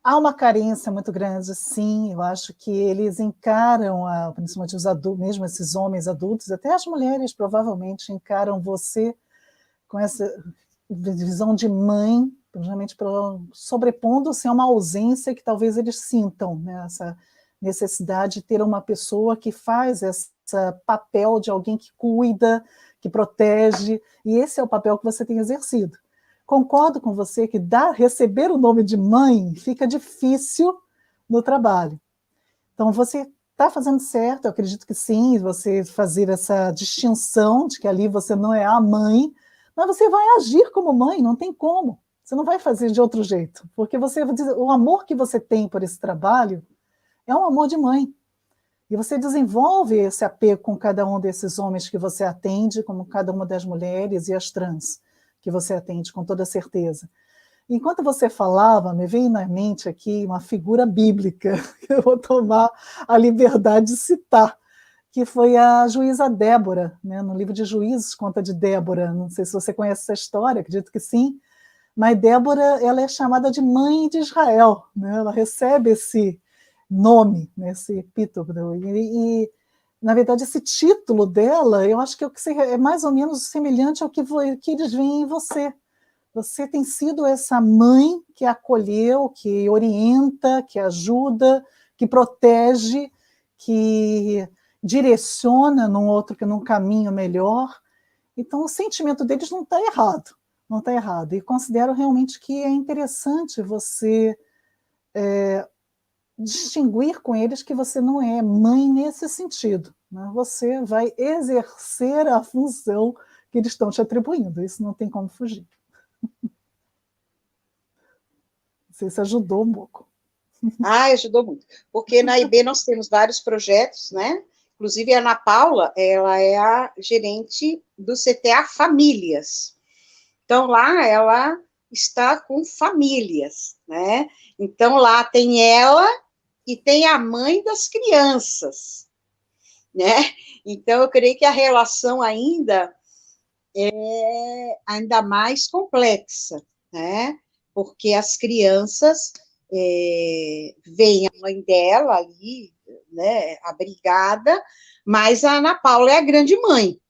Há uma carência muito grande, sim, eu acho que eles encaram, principalmente os adultos, mesmo esses homens adultos, até as mulheres provavelmente encaram você com essa visão de mãe, principalmente sobrepondo-se a uma ausência que talvez eles sintam, né, essa necessidade de ter uma pessoa que faz esse papel de alguém que cuida, que protege, e esse é o papel que você tem exercido. Concordo com você que receber o nome de mãe fica difícil no trabalho. Então, você está fazendo certo, eu acredito que sim, você fazer essa distinção de que ali você não é a mãe, mas você vai agir como mãe, não tem como. Você não vai fazer de outro jeito, porque o amor que você tem por esse trabalho é um amor de mãe. E você desenvolve esse apego com cada um desses homens que você atende, como cada uma das mulheres e as trans que você atende, com toda certeza. Enquanto você falava, me veio na mente aqui uma figura bíblica, que eu vou tomar a liberdade de citar, que foi a juíza Débora, né? No livro de Juízes conta de Débora, não sei se você conhece essa história, acredito que sim, mas Débora, ela é chamada de mãe de Israel, né? Ela recebe esse nome, né? Esse epíteto, e na verdade, esse título dela, eu acho que é mais ou menos semelhante ao que eles veem em você. Você tem sido essa mãe que acolheu, que orienta, que ajuda, que protege, que direciona num caminho melhor. Então, o sentimento deles não está errado, não está errado. E considero realmente que é interessante você distinguir com eles que você não é mãe nesse sentido, né? Você vai exercer a função que eles estão te atribuindo, isso não tem como fugir. Não sei se ajudou um pouco. Ajudou muito, porque na IB nós temos vários projetos, né? Inclusive a Ana Paula, ela é a gerente do CTA Famílias. Então lá ela está com famílias, né? Então lá tem ela e tem a mãe das crianças, né? Então, eu creio que a relação ainda é ainda mais complexa, né? Porque as crianças veem a mãe dela ali, né, abrigada, mas a Ana Paula é a grande mãe,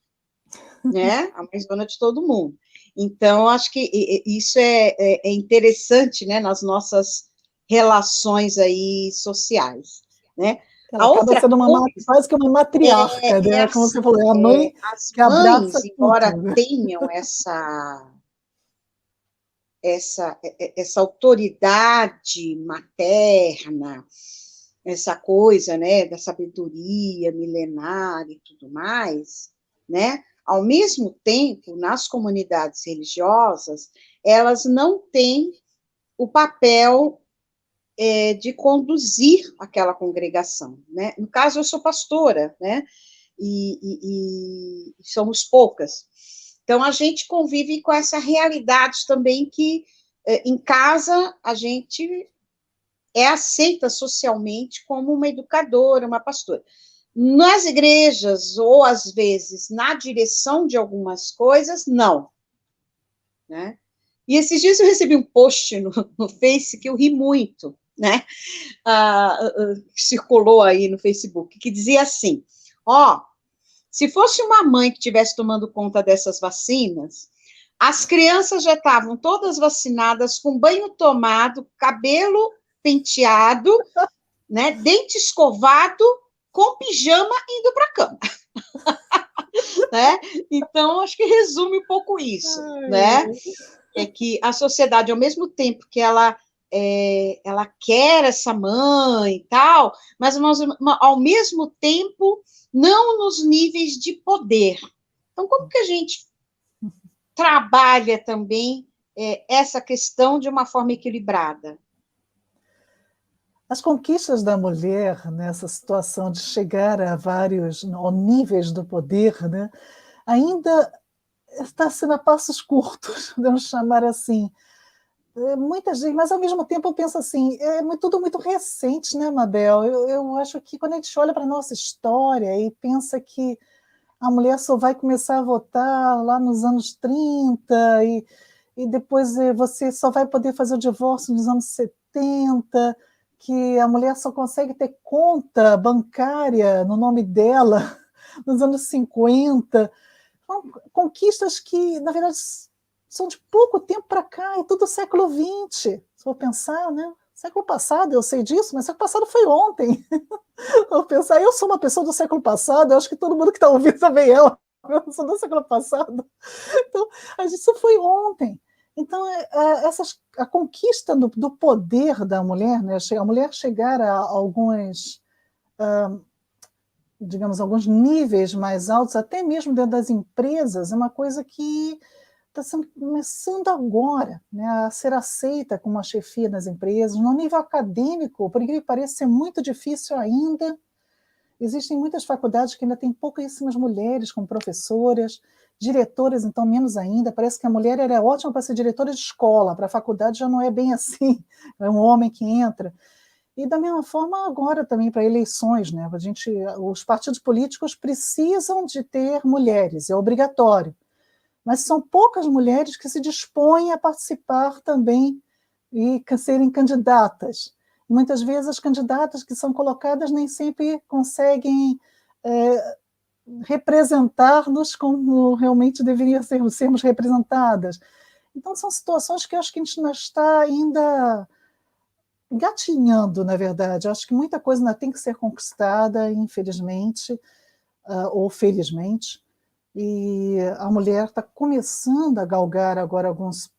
né? A mãezona de todo mundo. Então, acho que isso é interessante, né, nas nossas relações aí sociais, né? Ela acaba sendo quase que uma matriarca, né? Assim, como você falou, é a mãe que abraça mães, embora tudo, né? tenham essa autoridade materna, essa coisa, né, da sabedoria milenar e tudo mais, né? Ao mesmo tempo, nas comunidades religiosas, elas não têm o papel de conduzir aquela congregação, né? No caso, eu sou pastora, né? E somos poucas. Então, a gente convive com essa realidade também que, em casa, a gente é aceita socialmente como uma educadora, uma pastora. Nas igrejas, ou às vezes na direção de algumas coisas, não. Né? E esses dias eu recebi um post no Face que eu ri muito, né? Circulou aí no Facebook, que dizia assim, se fosse uma mãe que estivesse tomando conta dessas vacinas, as crianças já estavam todas vacinadas, com banho tomado, cabelo penteado, né, dente escovado, com pijama, indo para a cama. Né? Então, acho que resume um pouco isso, né? É que a sociedade, ao mesmo tempo que ela quer essa mãe e tal, mas ao mesmo tempo não nos níveis de poder. Então, como que a gente trabalha também essa questão de uma forma equilibrada? As conquistas da mulher nessa situação de chegar a vários níveis do poder, né, ainda está sendo a passos curtos, vamos chamar assim. Muita gente, mas ao mesmo tempo eu penso assim, tudo muito recente, né, Mabel? Eu acho que quando a gente olha para a nossa história e pensa que a mulher só vai começar a votar lá nos anos 30 e depois você só vai poder fazer o divórcio nos anos 70, que a mulher só consegue ter conta bancária no nome dela nos anos 50. São conquistas que, na verdade, são de pouco tempo para cá, é tudo século XX, se for pensar, né? Século passado, eu sei disso, mas século passado foi ontem. Eu pensar, eu sou uma pessoa do século passado, eu acho que todo mundo que está ouvindo também é, eu sou do século passado. Então, isso foi ontem. Então, a conquista do poder da mulher, né? A mulher chegar a alguns, digamos, alguns níveis mais altos, até mesmo dentro das empresas, é uma coisa que está começando agora, né, a ser aceita como uma chefia nas empresas. No nível acadêmico, por incrível que pareça, é muito difícil ainda. Existem muitas faculdades que ainda têm pouquíssimas mulheres como professoras, diretoras, então, menos ainda. Parece que a mulher era ótima para ser diretora de escola, para a faculdade já não é bem assim, é um homem que entra. E, da mesma forma, agora também para eleições, né? Os partidos políticos precisam de ter mulheres, é obrigatório. Mas são poucas mulheres que se dispõem a participar também e serem candidatas. Muitas vezes as candidatas que são colocadas nem sempre conseguem representar-nos como realmente deveriam sermos representadas. Então, são situações que eu acho que a gente não está ainda gatinhando, na verdade. Eu acho que muita coisa ainda tem que ser conquistada, infelizmente, ou felizmente. E a mulher está começando a galgar agora alguns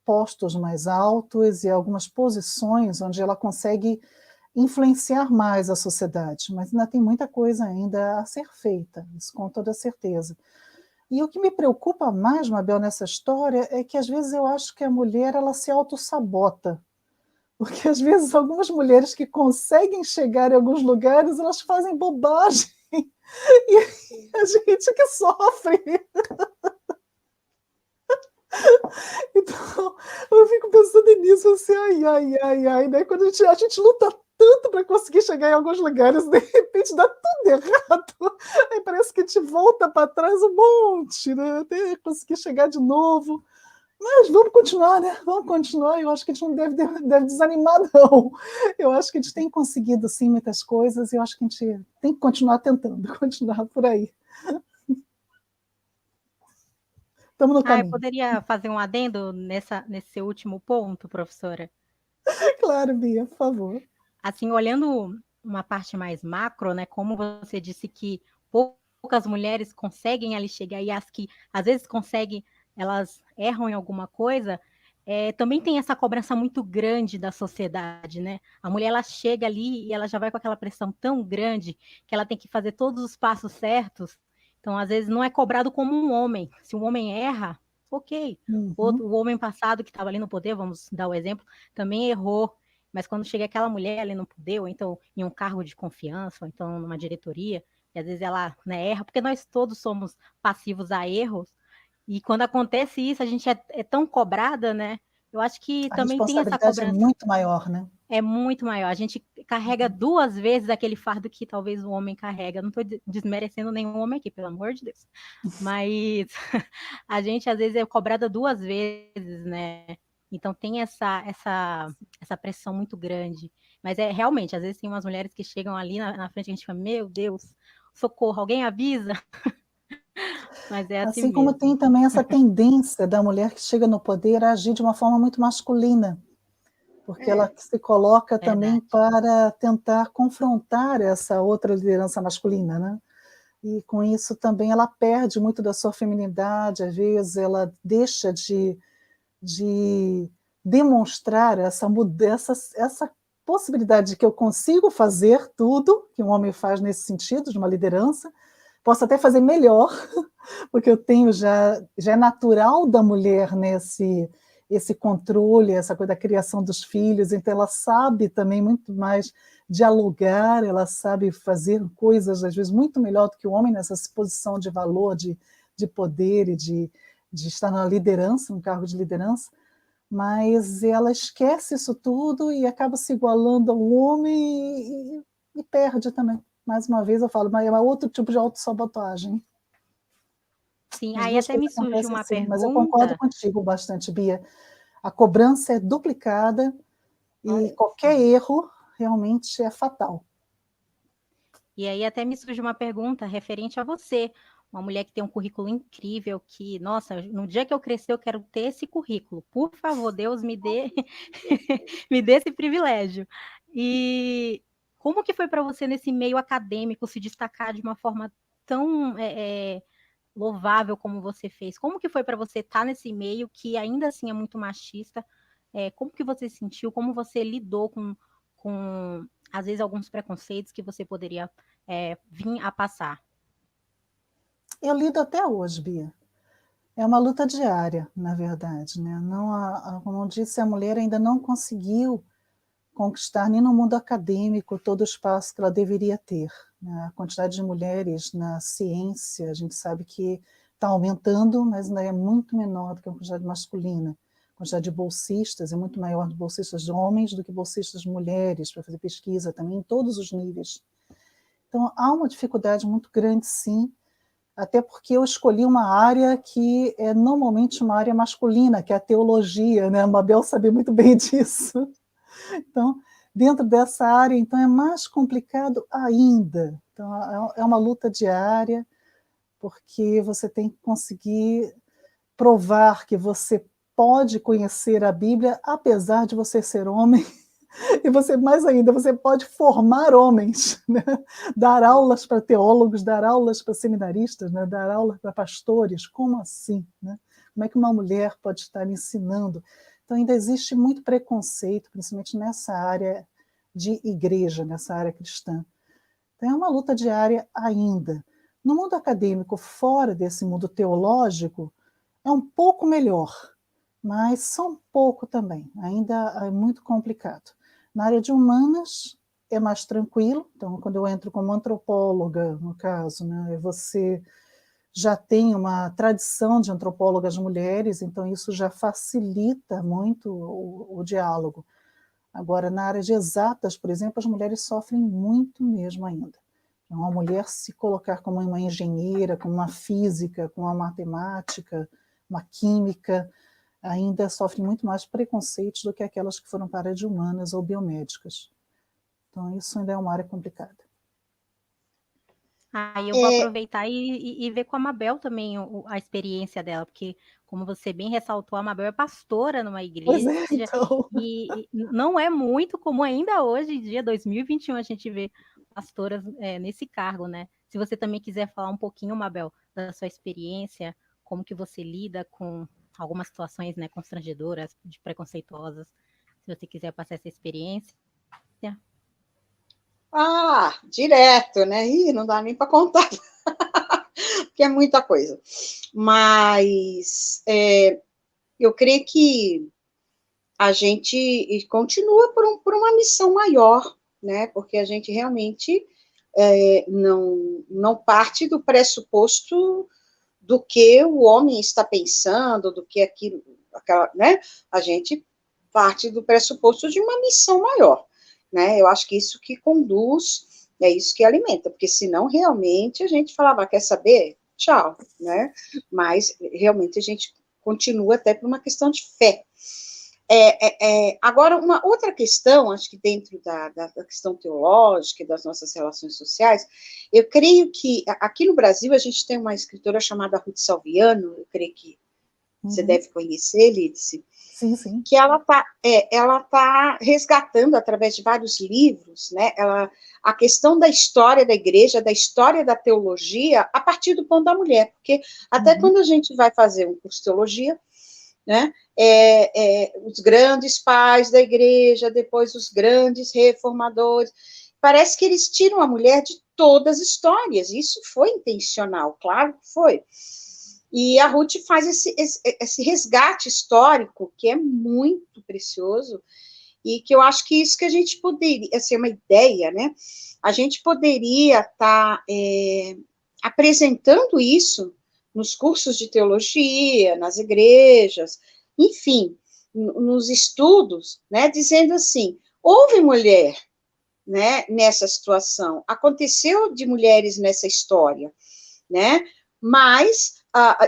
postos mais altos e algumas posições onde ela consegue influenciar mais a sociedade, mas ainda tem muita coisa ainda a ser feita, isso com toda certeza. E o que me preocupa mais, Mabel, nessa história é que às vezes eu acho que a mulher ela se autossabota, porque às vezes algumas mulheres que conseguem chegar em alguns lugares, elas fazem bobagem, e a gente que sofre. Então, eu fico pensando nisso, assim, ai, né? Quando a gente luta tanto para conseguir chegar em alguns lugares, de repente dá tudo errado, aí parece que a gente volta para trás um monte, né? Até conseguir chegar de novo. Mas vamos continuar, né? Vamos continuar. Eu acho que a gente não deve desanimar, não. Eu acho que a gente tem conseguido, sim, muitas coisas, e eu acho que a gente tem que continuar tentando, continuar por aí. Estamos no caminho. Eu poderia fazer um adendo nesse último ponto, professora? Claro, Bia, por favor. Assim, olhando uma parte mais macro, né? Como você disse que poucas mulheres conseguem ali chegar, e as que às vezes conseguem, elas erram em alguma coisa, também tem essa cobrança muito grande da sociedade, né? A mulher, ela chega ali e ela já vai com aquela pressão tão grande que ela tem que fazer todos os passos certos, Então, às vezes, não é cobrado como um homem. Se um homem erra, ok. O homem passado que estava ali no poder, vamos dar o exemplo, também errou. Mas quando chega aquela mulher ali no poder, ou então em um cargo de confiança, ou então numa diretoria, e às vezes ela, né, erra, porque nós todos somos passivos a erros, e quando acontece isso, a gente é tão cobrada, né? Eu acho que A também tem essa responsabilidade é cobrança. muito maior, né? É muito maior. A gente carrega 2 vezes aquele fardo que talvez o homem carrega. Não estou desmerecendo nenhum homem aqui, pelo amor de Deus. Mas a gente, às vezes, é cobrada 2 vezes, né? Então tem essa pressão muito grande. Mas realmente, às vezes tem umas mulheres que chegam ali na frente e a gente fala, meu Deus, socorro, alguém avisa? Mas é assim Assim como mesmo. tem também essa tendência da mulher que chega no poder a agir de uma forma muito masculina, porque ela se coloca também para tentar confrontar essa outra liderança masculina, né? E com isso também ela perde muito da sua feminilidade, às vezes ela deixa de demonstrar essa possibilidade de que eu consigo fazer tudo que um homem faz nesse sentido, de uma liderança, posso até fazer melhor, porque eu tenho já é natural da mulher esse controle, essa coisa da criação dos filhos, então ela sabe também muito mais dialogar, ela sabe fazer coisas, às vezes, muito melhor do que o homem nessa posição de valor, de poder e de estar na liderança, no cargo de liderança, mas ela esquece isso tudo e acaba se igualando ao homem e perde também. Mais uma vez eu falo, mas é outro tipo de autossabotagem. Sim, As aí duas até me coisas surge acontecem uma sim, pergunta. mas eu concordo contigo bastante, Bia. A cobrança é duplicada e qualquer erro realmente é fatal. E aí até me surge uma pergunta referente a você, uma mulher que tem um currículo incrível, que, nossa, no dia que eu crescer eu quero ter esse currículo. Por favor, Deus me dê me dê esse privilégio. E como que foi para você nesse meio acadêmico se destacar de uma forma tão louvável como você fez? Como que foi para você estar nesse meio que ainda assim é muito machista? Como que você sentiu? Como você lidou com às vezes, alguns preconceitos que você poderia vir a passar? Eu lido até hoje, Bia. É uma luta diária, na verdade, né? Não, como eu disse, a mulher ainda não conseguiu conquistar nem no mundo acadêmico todo o espaço que ela deveria ter, né? A quantidade de mulheres na ciência, a gente sabe que está aumentando, mas ainda é muito menor do que a quantidade masculina. A quantidade de bolsistas é muito maior de bolsistas de homens do que bolsistas de mulheres para fazer pesquisa também, em todos os níveis. Então, há uma dificuldade muito grande, sim, até porque eu escolhi uma área que é normalmente uma área masculina, que é a teologia, né? A Mabel sabe muito bem disso. Então, dentro dessa área, então, é mais complicado ainda. Então, é uma luta diária, porque você tem que conseguir provar que você pode conhecer a Bíblia, apesar de você ser homem, e você, mais ainda, você pode formar homens, né? Dar aulas para teólogos, dar aulas para seminaristas, né? Dar aulas para pastores, como assim? Né? Como é que uma mulher pode estar ensinando? Então ainda existe muito preconceito, principalmente nessa área de igreja, nessa área cristã. Então é uma luta diária ainda. No mundo acadêmico, fora desse mundo teológico, é um pouco melhor, mas só um pouco também, ainda é muito complicado. Na área de humanas é mais tranquilo, então quando eu entro como antropóloga, no caso, né, você já tem uma tradição de antropólogas mulheres, então isso já facilita muito o diálogo. Agora, na área de exatas, por exemplo, as mulheres sofrem muito mesmo ainda. Então, uma mulher se colocar como uma engenheira, como uma física, como uma matemática, uma química, ainda sofrem muito mais preconceitos do que aquelas que foram para a área de humanas ou biomédicas. Então, isso ainda é uma área complicada. Eu vou aproveitar e ver com a Mabel também a experiência dela, porque, como você bem ressaltou, a Mabel é pastora numa igreja, Pois é, então. e não é muito comum ainda hoje, em dia 2021, a gente vê pastoras nesse cargo, né? Se você também quiser falar um pouquinho, Mabel, da sua experiência, como que você lida com algumas situações, né, constrangedoras, preconceituosas, se você quiser passar essa experiência. Direto, né? Ih, não dá nem para contar. que é muita coisa. Mas eu creio que a gente continua por uma missão maior, né? Porque a gente realmente não parte do pressuposto do que o homem está pensando, do que aquilo, né? A gente parte do pressuposto de uma missão maior, né? Eu acho que isso que conduz, é isso que alimenta, porque senão realmente a gente falava, quer saber? Tchau, né? Mas realmente a gente continua até por uma questão de fé. Agora, uma outra questão, acho que dentro da questão teológica e das nossas relações sociais, eu creio que aqui no Brasil a gente tem uma escritora chamada Ruth Salviano, eu creio que você deve conhecer, Lídice, Sim, sim. que ela tá resgatando através de vários livros, né, a questão da história da igreja, da história da teologia, a partir do ponto da mulher, porque até quando a gente vai fazer um curso de teologia, né, os grandes pais da igreja, depois os grandes reformadores, parece que eles tiram a mulher de todas as histórias, isso foi intencional, claro que foi. E a Ruth faz esse resgate histórico, que é muito precioso, e que eu acho que isso que a gente poderia, assim, uma ideia, né, a gente poderia estar apresentando isso nos cursos de teologia, nas igrejas, enfim, nos estudos, né, dizendo assim, houve mulher, né, nessa situação, aconteceu de mulheres nessa história, né, mas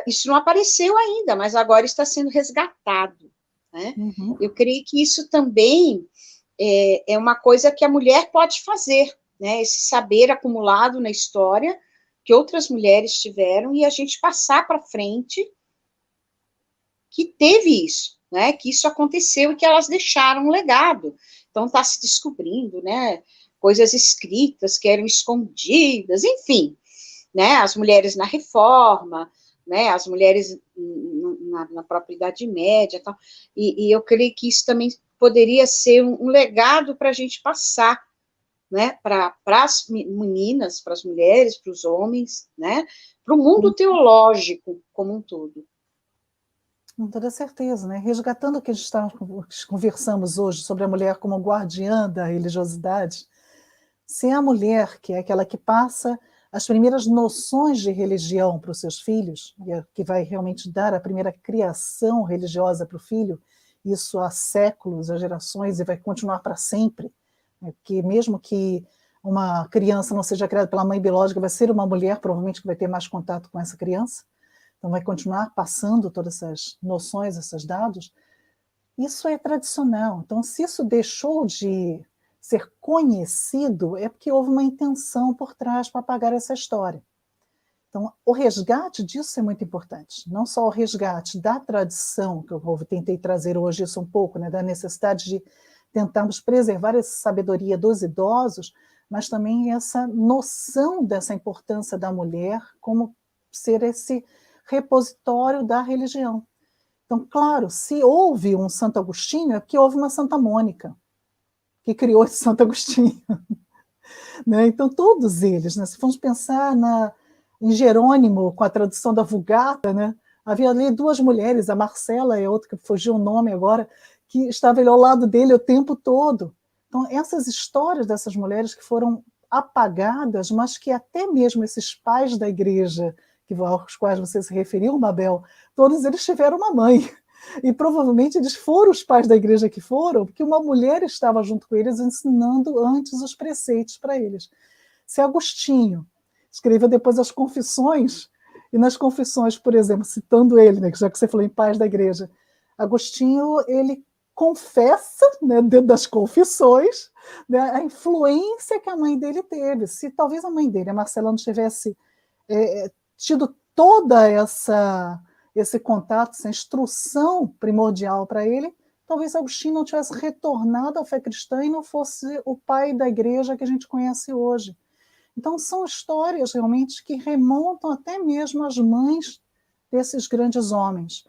isso não apareceu ainda, mas agora está sendo resgatado, né, eu creio que isso também é uma coisa que a mulher pode fazer, né, esse saber acumulado na história, que outras mulheres tiveram, e a gente passar para frente que teve isso, né, que isso aconteceu e que elas deixaram um legado. Então, está se descobrindo, né, coisas escritas que eram escondidas, enfim, né, as mulheres na Reforma, né, as mulheres na própria Idade Média, tal, e eu creio que isso também poderia ser um legado para a gente passar, né, para as meninas, para as mulheres, para os homens, né, para o mundo teológico como um todo. Com toda certeza, né? Resgatando o que conversamos hoje sobre a mulher como guardiã da religiosidade, se a mulher, que é aquela que passa as primeiras noções de religião para os seus filhos, que vai realmente dar a primeira criação religiosa para o filho, isso há séculos, há gerações, e vai continuar para sempre, porque mesmo que uma criança não seja criada pela mãe biológica, vai ser uma mulher, provavelmente, que vai ter mais contato com essa criança, então vai continuar passando todas essas noções, esses dados. Isso é tradicional. Então, se isso deixou de ser conhecido, é porque houve uma intenção por trás para apagar essa história. Então, o resgate disso é muito importante. Não só o resgate da tradição, que eu tentei trazer hoje isso um pouco, né, da necessidade de tentarmos preservar essa sabedoria dos idosos, mas também essa noção dessa importância da mulher como ser esse repositório da religião. Então, claro, se houve um Santo Agostinho, é porque houve uma Santa Mônica, que criou esse Santo Agostinho. Né? Então, todos eles, né? Se formos pensar em Jerônimo, com a tradução da Vulgata, né? Havia ali duas mulheres, a Marcela e a outra, que fugiu o nome agora, que estavam ali ao lado dele o tempo todo. Então, essas histórias dessas mulheres que foram apagadas, mas que até mesmo esses pais da igreja, aos quais você se referiu, Mabel, todos eles tiveram uma mãe. E provavelmente eles foram os pais da igreja que foram, porque uma mulher estava junto com eles ensinando antes os preceitos para eles. Se Agostinho escreveu depois as Confissões, e nas Confissões, por exemplo, citando ele, né, já que você falou em pais da igreja, Agostinho, ele confessa, né, dentro das Confissões, né, a influência que a mãe dele teve. Se talvez a mãe dele, a Marcela, não tivesse tido toda esse contato, essa instrução primordial para ele, talvez Agostinho não tivesse retornado à fé cristã e não fosse o pai da igreja que a gente conhece hoje. Então, são histórias realmente que remontam até mesmo às mães desses grandes homens.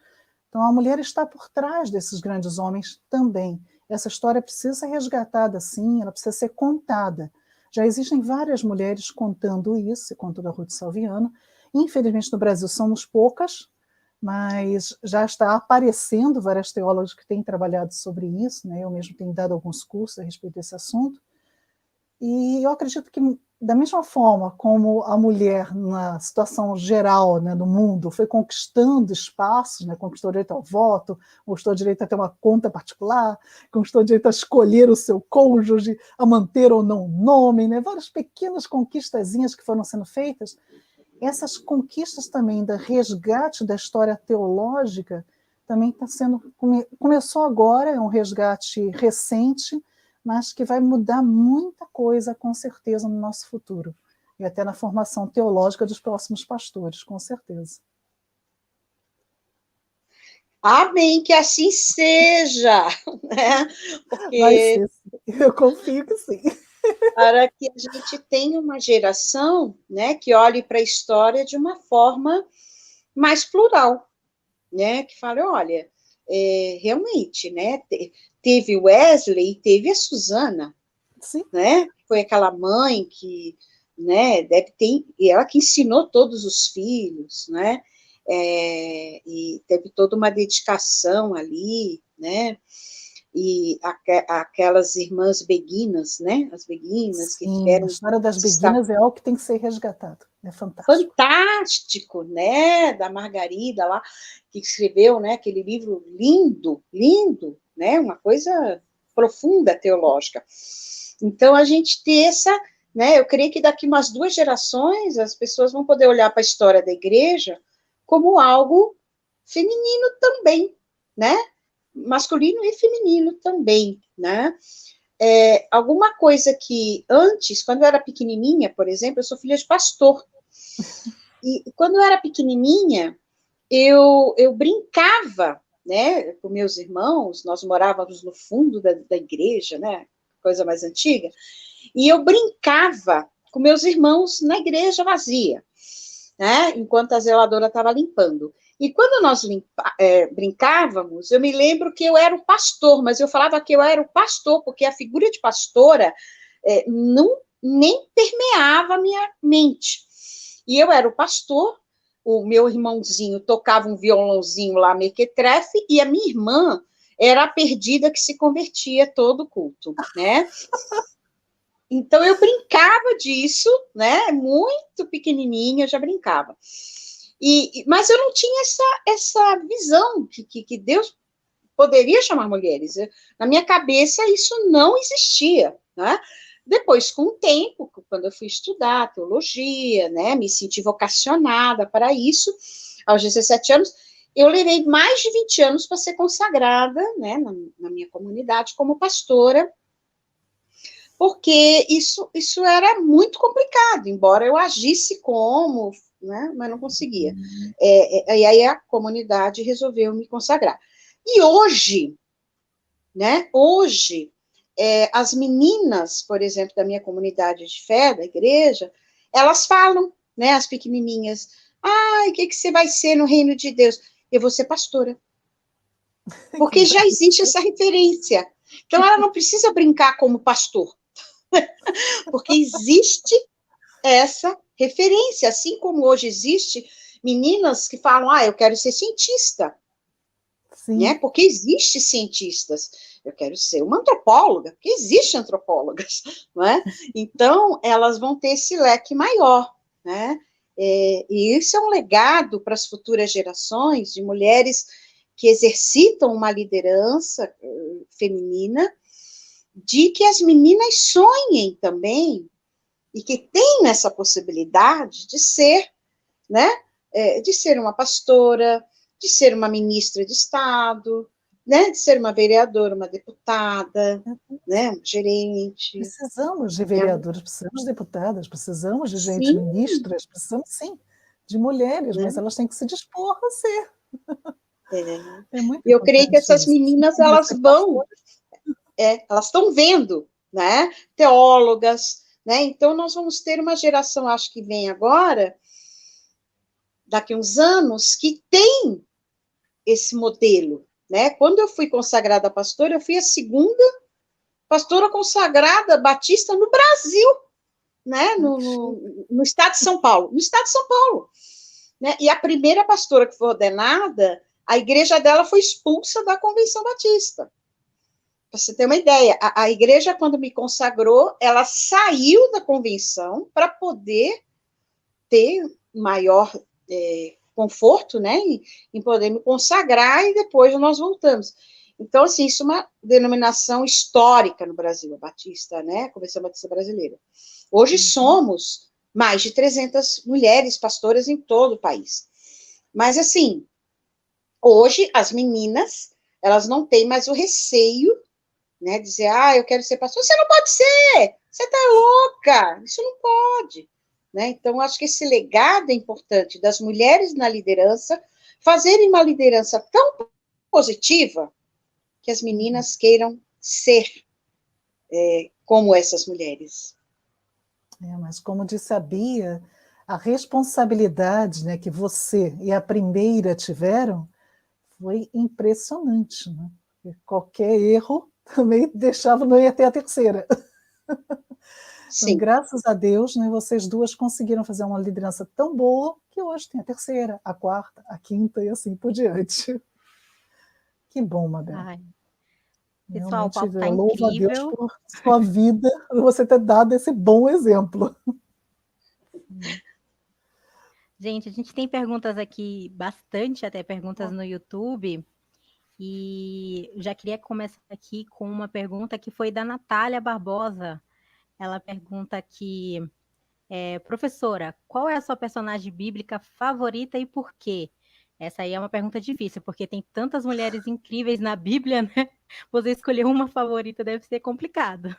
Então, a mulher está por trás desses grandes homens também. Essa história precisa ser resgatada, sim, ela precisa ser contada. Já existem várias mulheres contando isso, conto da Ruth Salviano, Infelizmente, no Brasil somos poucas, mas já está aparecendo várias teólogas que têm trabalhado sobre isso, né? Eu mesmo tenho dado alguns cursos a respeito desse assunto, e eu acredito que, da mesma forma como a mulher, na situação geral, né, do mundo, foi conquistando espaços, né, conquistou o direito ao voto, conquistou o direito a ter uma conta particular, conquistou o direito a escolher o seu cônjuge, a manter ou não o nome, né, várias pequenas conquistazinhas que foram sendo feitas. Essas conquistas também da resgate da história teológica também está sendo, começou agora, é um resgate recente, mas que vai mudar muita coisa, com certeza, no nosso futuro. E até na formação teológica dos próximos pastores, com certeza. Amém, que assim seja, né? Porque vai ser, eu confio que sim. Para que a gente tenha uma geração, né, que olhe para a história de uma forma mais plural, né? Que fale, olha, realmente, né? Teve Wesley e teve a Susana, Sim. Né? Foi aquela mãe que, né, deve ter, e ela que ensinou todos os filhos, né? E teve toda uma dedicação ali, né? E aquelas irmãs beguinas, né? As beguinas que tiveram... A história das beguinas é algo que tem que ser resgatado. É fantástico. Fantástico, né? Da Margarida lá, que escreveu, né, aquele livro lindo, lindo, né? Uma coisa profunda teológica. Então, a gente tem essa, né? Eu creio que daqui umas 2 gerações as pessoas vão poder olhar para a história da igreja como algo feminino também, né? Masculino e feminino também, né? Alguma coisa que antes, quando eu era pequenininha, por exemplo, eu sou filha de pastor, e quando eu era pequenininha, eu brincava, né, com meus irmãos, nós morávamos no fundo da igreja, né, coisa mais antiga, e eu brincava com meus irmãos na igreja vazia, né, enquanto a zeladora estava limpando. E quando nós brincávamos, eu me lembro que eu era o pastor, mas eu falava que eu era o pastor, porque a figura de pastora nem permeava a minha mente. E eu era o pastor, o meu irmãozinho tocava um violãozinho lá, mequetrefe, e a minha irmã era a perdida que se convertia todo culto, né? Então, eu brincava disso, né? Muito pequenininha, eu já brincava. Mas eu não tinha essa visão que Deus poderia chamar mulheres. Na minha cabeça, isso não existia, né? Depois, com o tempo, quando eu fui estudar teologia, né, me senti vocacionada para isso, aos 17 anos, eu levei mais de 20 anos para ser consagrada, né, na minha comunidade como pastora, porque isso era muito complicado, embora eu agisse como, né, mas não conseguia. E aí a comunidade resolveu me consagrar. E hoje, né, as meninas, por exemplo, da minha comunidade de fé, da igreja, elas falam, né, as pequenininhas, o que você vai ser no reino de Deus? Eu vou ser pastora. Porque já existe essa referência. Então, ela não precisa brincar como pastor. Porque existe essa referência. Assim como hoje existe meninas que falam, eu quero ser cientista. Sim. Né? Porque existem cientistas. Eu quero ser uma antropóloga, porque existem antropólogas, não é? Então, elas vão ter esse leque maior, né? E isso é um legado para as futuras gerações de mulheres que exercitam uma liderança feminina, de que as meninas sonhem também, e que tenham essa possibilidade de ser, né? De ser uma pastora, de ser uma ministra de Estado, né, de ser uma vereadora, uma deputada, né, um gerente. Precisamos de vereadoras, precisamos de deputadas, precisamos de gente ministras, precisamos sim de mulheres, mas elas têm que se dispor a ser. Eu creio que essas meninas, elas estão vendo, né, teólogas, né, então nós vamos ter uma geração, acho que vem agora, daqui a uns anos, que tem esse modelo, né? Quando eu fui consagrada pastora, eu fui a segunda pastora consagrada batista no Brasil, né? No estado de São Paulo. No estado de São Paulo. né? E a primeira pastora que foi ordenada, a igreja dela foi expulsa da Convenção Batista. Para você ter uma ideia, a igreja, quando me consagrou, ela saiu da convenção para poder ter maior conforto, né, em poder me consagrar, e depois nós voltamos. Então, assim, isso é uma denominação histórica no Brasil, a Batista, né, a Convenção Batista Brasileira. Hoje somos mais de 300 mulheres pastoras em todo o país. Mas, assim, hoje as meninas, elas não têm mais o receio, né, dizer, eu quero ser pastor. Você não pode ser, você está louca, isso não pode. Né? Então, acho que esse legado é importante das mulheres na liderança, fazerem uma liderança tão positiva que as meninas queiram ser como essas mulheres. Mas como disse a Bia, a responsabilidade, né, que você e a primeira tiveram foi impressionante, né? Qualquer erro também deixava, não ia ter a terceira. Sim. Então, graças a Deus, né, vocês duas conseguiram fazer uma liderança tão boa que hoje tem a terceira, a quarta, a quinta e assim por diante. Que bom, Mabel. Pessoal, o papo tá eu louvo incrível. a Deus por sua vida, por você ter dado esse bom exemplo. Gente, a gente tem perguntas aqui, bastante até perguntas no YouTube, e já queria começar aqui com uma pergunta que foi da Natália Barbosa. Ela pergunta aqui, professora, qual é a sua personagem bíblica favorita e por quê? Essa aí é uma pergunta difícil, porque tem tantas mulheres incríveis na Bíblia, né? Você escolher uma favorita deve ser complicado.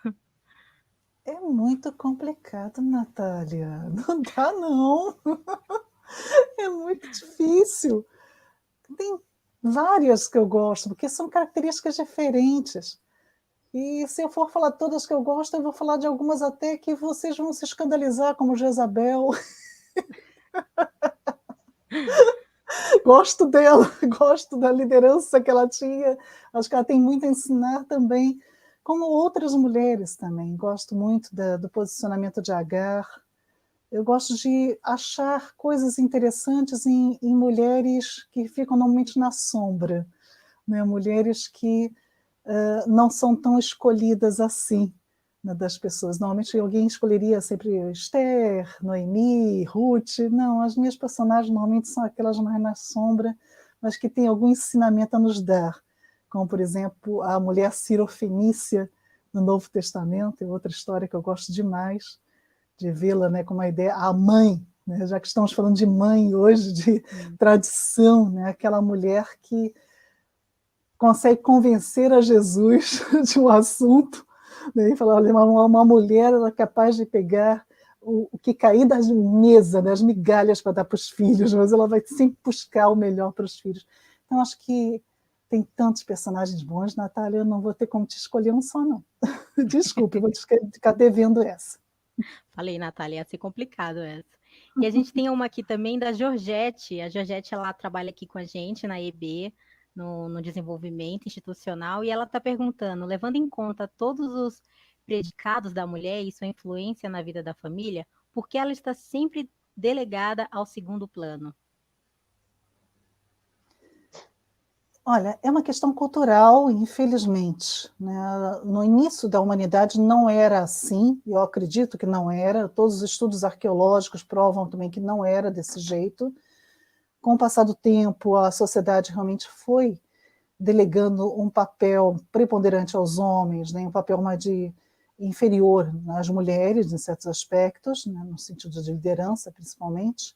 É muito complicado, Natália. Não dá, não. É muito difícil. Tem várias que eu gosto, porque são características diferentes. E se eu for falar todas que eu gosto, eu vou falar de algumas até que vocês vão se escandalizar, como Jezabel. Gosto dela, gosto da liderança que ela tinha. Acho que ela tem muito a ensinar também, como outras mulheres também. Gosto muito do posicionamento de Agar. Eu gosto de achar coisas interessantes em mulheres que ficam normalmente na sombra, né? Mulheres que não são tão escolhidas assim, né, das pessoas. Normalmente alguém escolheria sempre Esther, Noemi, Ruth. Não, as minhas personagens normalmente são aquelas mais na sombra, mas que têm algum ensinamento a nos dar, como, por exemplo, a mulher Cirofenícia no Novo Testamento, é outra história que eu gosto demais de vê-la, né, como uma ideia, a mãe, né, já que estamos falando de mãe hoje, de tradição, né, aquela mulher que consegue convencer a Jesus de um assunto, né, e falar, olha, uma mulher ela é capaz de pegar o que cair da mesa, né, as migalhas para dar para os filhos, mas ela vai sempre buscar o melhor para os filhos. Então, acho que tem tantos personagens bons, Natália, eu não vou ter como te escolher um só, não. Desculpe, eu vou te ficar devendo essa. Falei, Natália, ia ser complicado essa. E a gente tem uma aqui também da Georgette. A Georgette, ela trabalha aqui com a gente na EB, no desenvolvimento institucional, e ela está perguntando, levando em conta todos os predicados da mulher e sua influência na vida da família, por que ela está sempre delegada ao segundo plano? Olha, é uma questão cultural, infelizmente, né? No início da humanidade não era assim, eu acredito que não era, todos os estudos arqueológicos provam também que não era desse jeito. Com o passar do tempo, a sociedade realmente foi delegando um papel preponderante aos homens, né? Um papel mais inferior às mulheres, em certos aspectos, né? No sentido de liderança, principalmente.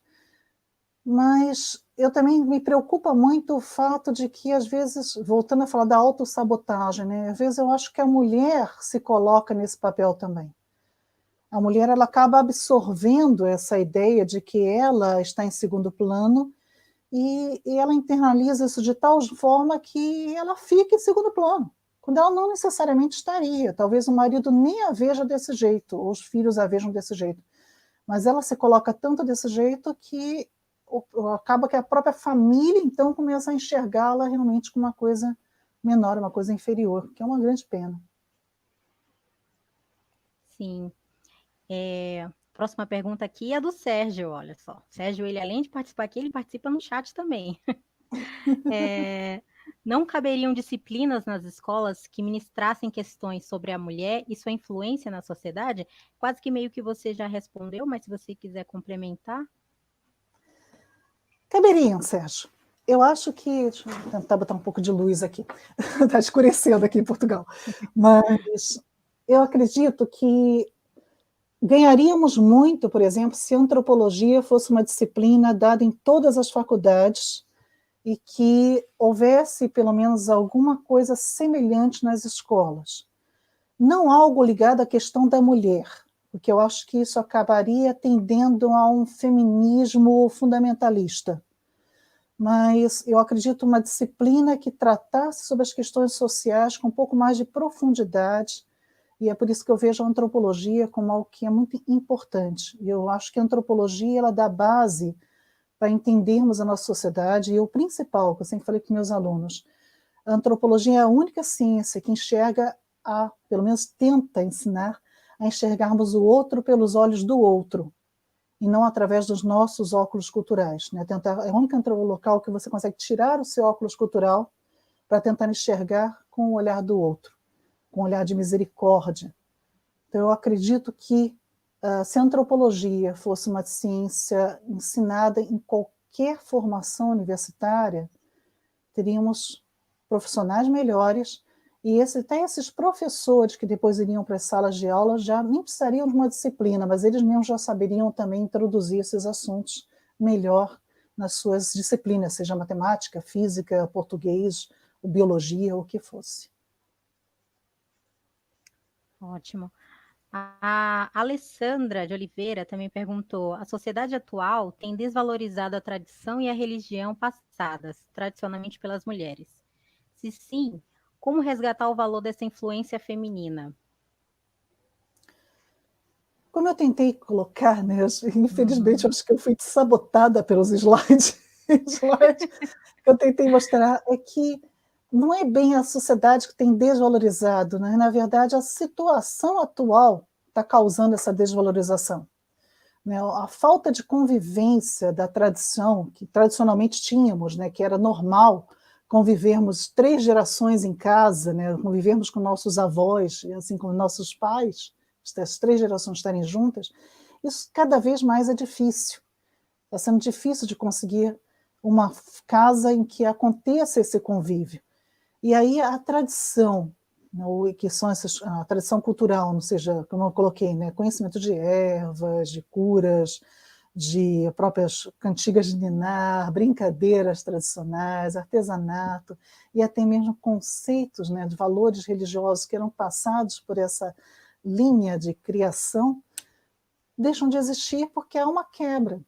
Mas eu também me preocupa muito o fato de que, às vezes, voltando a falar da autossabotagem, né? Às vezes eu acho que a mulher se coloca nesse papel também. A mulher ela acaba absorvendo essa ideia de que ela está em segundo plano e ela internaliza isso de tal forma que ela fica em segundo plano, quando ela não necessariamente estaria. Talvez o marido nem a veja desse jeito, ou os filhos a vejam desse jeito. Mas ela se coloca tanto desse jeito que acaba que a própria família, então, começa a enxergá-la realmente como uma coisa menor, uma coisa inferior, que é uma grande pena. Sim. próxima pergunta aqui é do Sérgio, olha só. Sérgio, ele além de participar aqui, ele participa no chat também. Não caberiam disciplinas nas escolas que ministrassem questões sobre a mulher e sua influência na sociedade? Quase que meio que você já respondeu, mas se você quiser complementar. Caberiam, Sérgio. Eu acho que... Deixa eu tentar botar um pouco de luz aqui. Está escurecendo aqui em Portugal. Mas eu acredito que ganharíamos muito, por exemplo, se a antropologia fosse uma disciplina dada em todas as faculdades e que houvesse, pelo menos, alguma coisa semelhante nas escolas. Não algo ligado à questão da mulher, porque eu acho que isso acabaria tendendo a um feminismo fundamentalista. Mas eu acredito uma disciplina que tratasse sobre as questões sociais com um pouco mais de profundidade, e é por isso que eu vejo a antropologia como algo que é muito importante. E eu acho que a antropologia ela dá base para entendermos a nossa sociedade, e o principal, que eu sempre falei com meus alunos, a antropologia é a única ciência que enxerga, pelo menos tenta ensinar, a enxergarmos o outro pelos olhos do outro, e não através dos nossos óculos culturais. Né? É o único local que você consegue tirar o seu óculos cultural para tentar enxergar com o olhar do outro, com o olhar de misericórdia. Então, eu acredito que se a antropologia fosse uma ciência ensinada em qualquer formação universitária, teríamos profissionais melhores, e até esses professores que depois iriam para as salas de aula já nem precisariam de uma disciplina, mas eles mesmos já saberiam também introduzir esses assuntos melhor nas suas disciplinas, seja matemática, física, português, biologia, ou o que fosse. Ótimo. A Alessandra de Oliveira também perguntou: a sociedade atual tem desvalorizado a tradição e a religião passadas, tradicionalmente pelas mulheres? Se sim, como resgatar o valor dessa influência feminina? Como eu tentei colocar, né, infelizmente, acho que eu fui sabotada pelos slides. Eu tentei mostrar é que não é bem a sociedade que tem desvalorizado, né? Na verdade, a situação atual está causando essa desvalorização. Né? A falta de convivência da tradição, que tradicionalmente tínhamos, né, que era normal convivermos 3 gerações em casa, né, convivermos com nossos avós, assim como nossos pais, as 3 gerações estarem juntas, isso cada vez mais é difícil. Está sendo difícil de conseguir uma casa em que aconteça esse convívio. E aí a tradição, que são a tradição cultural, não seja, como eu coloquei, né, conhecimento de ervas, de curas, de próprias cantigas de ninar, brincadeiras tradicionais, artesanato, e até mesmo conceitos, né, de valores religiosos que eram passados por essa linha de criação, deixam de existir porque há uma quebra.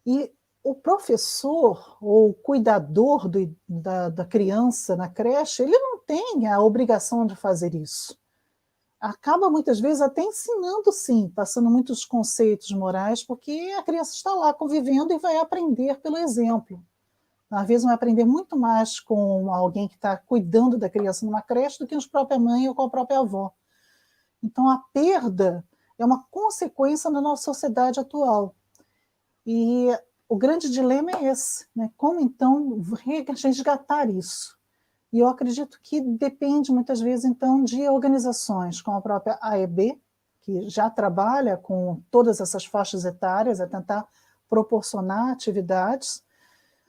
E o professor ou o cuidador da criança na creche, ele não tem a obrigação de fazer isso. Acaba muitas vezes até ensinando, sim, passando muitos conceitos morais, porque a criança está lá convivendo e vai aprender pelo exemplo. Às vezes vai aprender muito mais com alguém que está cuidando da criança numa creche do que com a própria mãe ou com a própria avó. Então a perda é uma consequência da nossa sociedade atual. E o grande dilema é esse, né? Como então resgatar isso? E eu acredito que depende muitas vezes então de organizações como a própria AEB, que já trabalha com todas essas faixas etárias a tentar proporcionar atividades.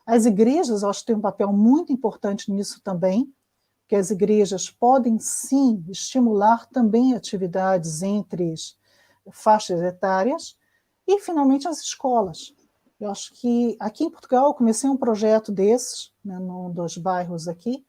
As igrejas, eu acho que têm um papel muito importante nisso também, que as igrejas podem sim estimular também atividades entre as faixas etárias, e finalmente as escolas. Eu acho que aqui em Portugal eu comecei um projeto desses, né, num dos bairros aqui,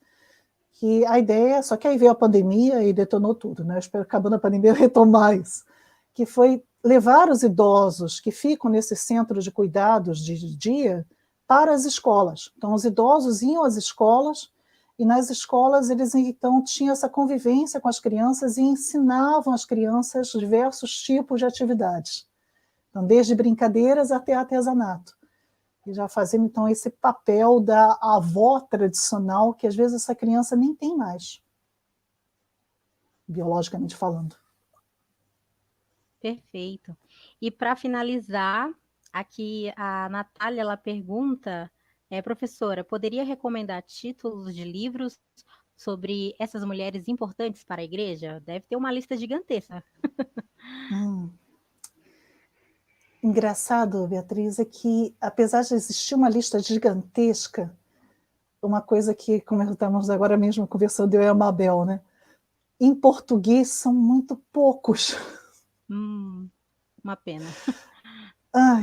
que a ideia, só que aí veio a pandemia e detonou tudo, né? Eu espero que acabando a pandemia retomar isso, que foi levar os idosos que ficam nesse centro de cuidados de dia para as escolas. Então os idosos iam às escolas, e nas escolas eles então tinham essa convivência com as crianças e ensinavam às crianças diversos tipos de atividades. Então, desde brincadeiras até artesanato. E já fazendo, então, esse papel da avó tradicional, que às vezes essa criança nem tem mais, biologicamente falando. Perfeito. E para finalizar, aqui a Natália, ela pergunta, professora, poderia recomendar títulos de livros sobre essas mulheres importantes para a igreja? Deve ter uma lista gigantesca. Engraçado, Beatriz, é que, apesar de existir uma lista gigantesca, uma coisa que, como estamos agora mesmo conversando, eu e a Mabel, né? Em português são muito poucos. Uma pena.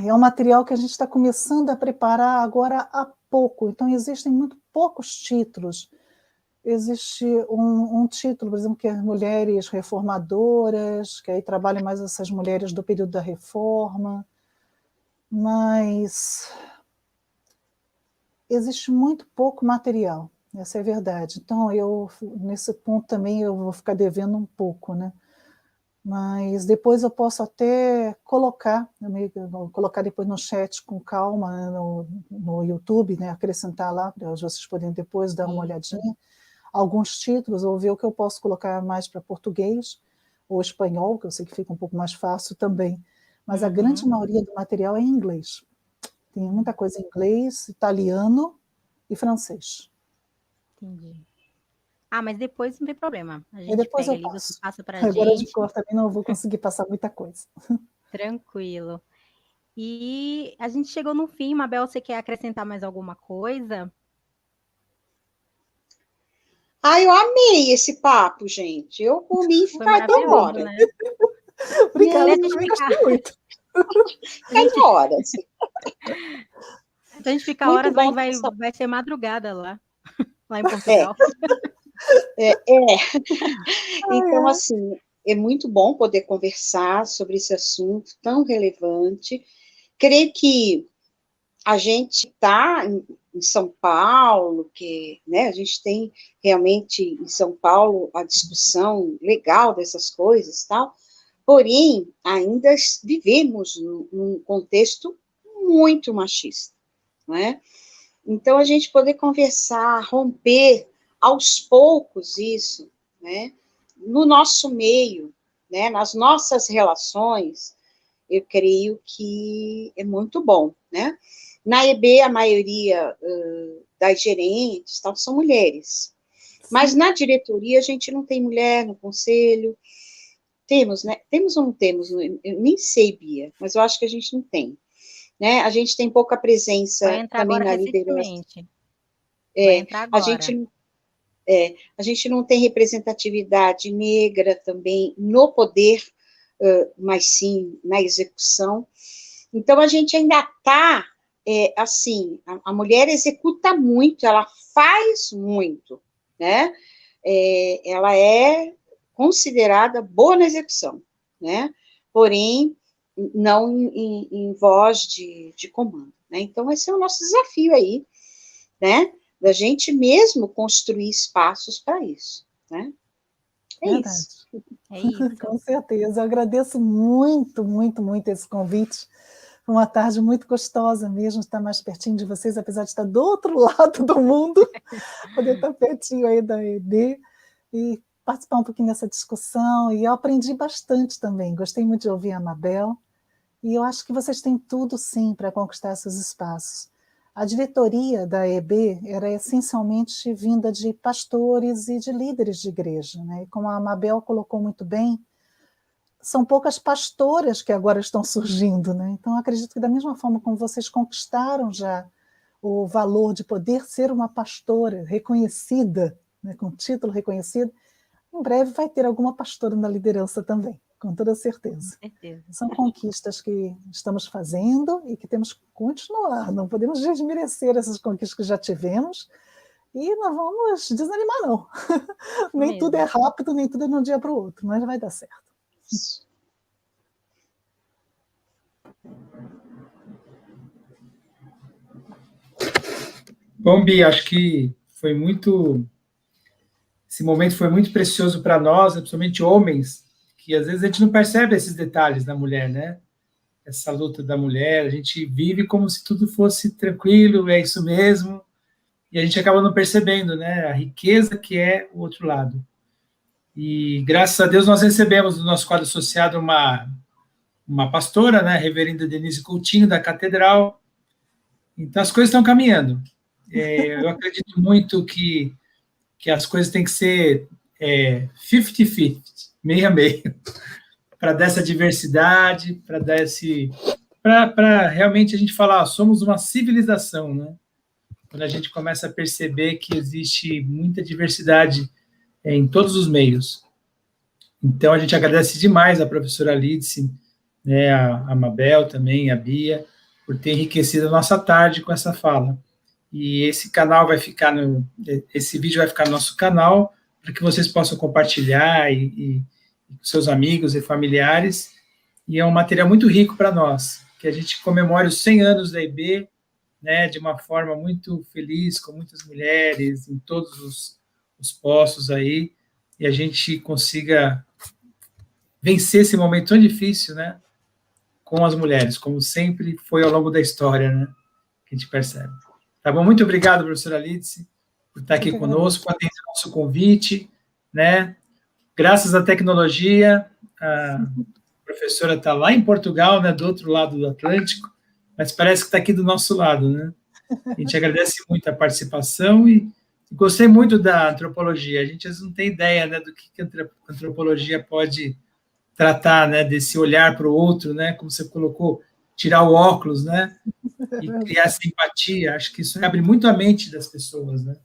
É um material que a gente está começando a preparar agora há pouco, então existem muito poucos títulos. Existe um título, por exemplo, que é Mulheres Reformadoras, que aí trabalha mais essas mulheres do período da Reforma, mas existe muito pouco material, essa é a verdade. Então, nesse ponto também eu vou ficar devendo um pouco, né? Mas depois eu posso até colocar, vou colocar depois no chat com calma, né, no YouTube, né, acrescentar lá, para vocês poderem depois dar uma olhadinha, alguns títulos, ou ver o que eu posso colocar mais para português, ou espanhol, que eu sei que fica um pouco mais fácil também. Mas a grande maioria do material é em inglês. Tem muita coisa em inglês, italiano e francês. Entendi. Mas depois não tem problema. A gente depois pega eu ali, passo. você passa para a Agora gente. de cor também não vou conseguir passar muita coisa. Tranquilo. E a gente chegou no fim. Mabel, você quer acrescentar mais alguma coisa? Eu amei esse papo, gente. Eu por mim Foi ficar até maravilhoso, hora. né? Obrigada, Se eu também gostei muito. Até horas. Se a gente ficar Muito horas, bom vai ser madrugada lá em Portugal. Então, assim, é muito bom poder conversar sobre esse assunto tão relevante. Creio que a gente está em São Paulo, que, né, a gente tem realmente em São Paulo a discussão legal dessas coisas, tal, porém, ainda vivemos num contexto muito machista, não é? Então, a gente poder conversar, romper aos poucos isso, né, no nosso meio, né, nas nossas relações, eu creio que é muito bom, né? Na EB, a maioria das gerentes tal, são mulheres. Sim. Mas na diretoria, a gente não tem mulher no conselho. Temos, né? Temos ou não temos? Eu nem sei, Bia, mas eu acho que a gente não tem. Né? A gente tem pouca presença também na liderança. Vai entrar agora. A gente não tem representatividade negra também no poder, mas sim na execução. Então, a gente ainda está, assim, a mulher executa muito, ela faz muito, né? Ela é considerada boa na execução, né? Porém, não em voz de comando, né? Então, esse é o nosso desafio aí, né? Da gente mesmo construir espaços para isso, né? Isso. É isso. Com certeza. Eu agradeço muito, muito, muito esse convite. Foi uma tarde muito gostosa mesmo, estar mais pertinho de vocês, apesar de estar do outro lado do mundo, poder estar pertinho aí da ED e participar um pouquinho dessa discussão. E eu aprendi bastante também. Gostei muito de ouvir a Mabel. E eu acho que vocês têm tudo, sim, para conquistar esses espaços. A diretoria da EB era essencialmente vinda de pastores e de líderes de igreja, né? E como a Mabel colocou muito bem, são poucas pastoras que agora estão surgindo, né? Então, acredito que da mesma forma como vocês conquistaram já o valor de poder ser uma pastora reconhecida, né, com título reconhecido, em breve vai ter alguma pastora na liderança também. Com toda certeza. Com certeza. São conquistas que estamos fazendo e que temos que continuar. Não podemos desmerecer essas conquistas que já tivemos e não vamos desanimar, não. Nem tudo é rápido, nem tudo é de um dia para o outro, mas vai dar certo. Bom, Bia, acho que esse momento foi muito precioso para nós, principalmente homens, que às vezes a gente não percebe esses detalhes da mulher, né? Essa luta da mulher, a gente vive como se tudo fosse tranquilo, é isso mesmo, e a gente acaba não percebendo, né? A riqueza que é o outro lado. E graças a Deus nós recebemos do nosso quadro associado uma uma pastora, né, reverenda Denise Coutinho, da Catedral. Então, as coisas estão caminhando. Eu acredito muito que as coisas têm que ser 50-50, meio a meio, para dar essa diversidade, para realmente a gente falar, somos uma civilização, né? Quando a gente começa a perceber que existe muita diversidade em todos os meios. Então, a gente agradece demais a professora Lídice, né, a Mabel também, a Bia, por ter enriquecido a nossa tarde com essa fala. E esse canal vai ficar esse vídeo vai ficar no nosso canal, para que vocês possam compartilhar e com seus amigos e familiares, e é um material muito rico para nós, que a gente comemore os 100 anos da IB, né, de uma forma muito feliz, com muitas mulheres em todos os postos aí, e a gente consiga vencer esse momento tão difícil, né, com as mulheres, como sempre foi ao longo da história, né, que a gente percebe. Tá bom? Muito obrigado, professora Lídice, por estar aqui conosco, por atender o nosso convite, né, graças à tecnologia, a professora está lá em Portugal, né, do outro lado do Atlântico, mas parece que está aqui do nosso lado, né? A gente agradece muito a participação e gostei muito da antropologia. A gente às vezes não tem ideia, né, do que a antropologia pode tratar, né, desse olhar para o outro, né, como você colocou, tirar o óculos, né, e criar simpatia. Acho que isso abre muito a mente das pessoas, né?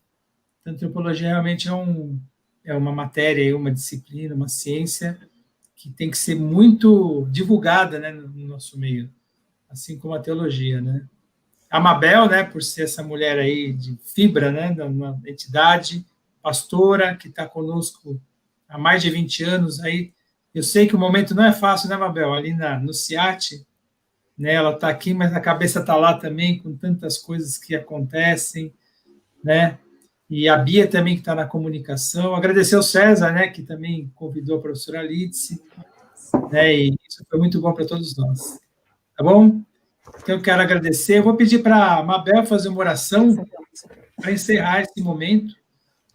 A antropologia realmente é uma matéria, uma disciplina, uma ciência que tem que ser muito divulgada, né, no nosso meio, assim como a teologia, né? A Mabel, né, por ser essa mulher aí de fibra, né, uma entidade, pastora, que está conosco há mais de 20 anos aí. Eu sei que o momento não é fácil, né, Mabel? Ali no CIAT, né, ela está aqui, mas a cabeça está lá também, com tantas coisas que acontecem, né? E a Bia também, que está na comunicação. Agradecer ao César, né, que também convidou a professora Lídice, né, e isso foi muito bom para todos nós. Tá bom? Então, eu quero agradecer. Eu vou pedir para a Mabel fazer uma oração para encerrar esse momento,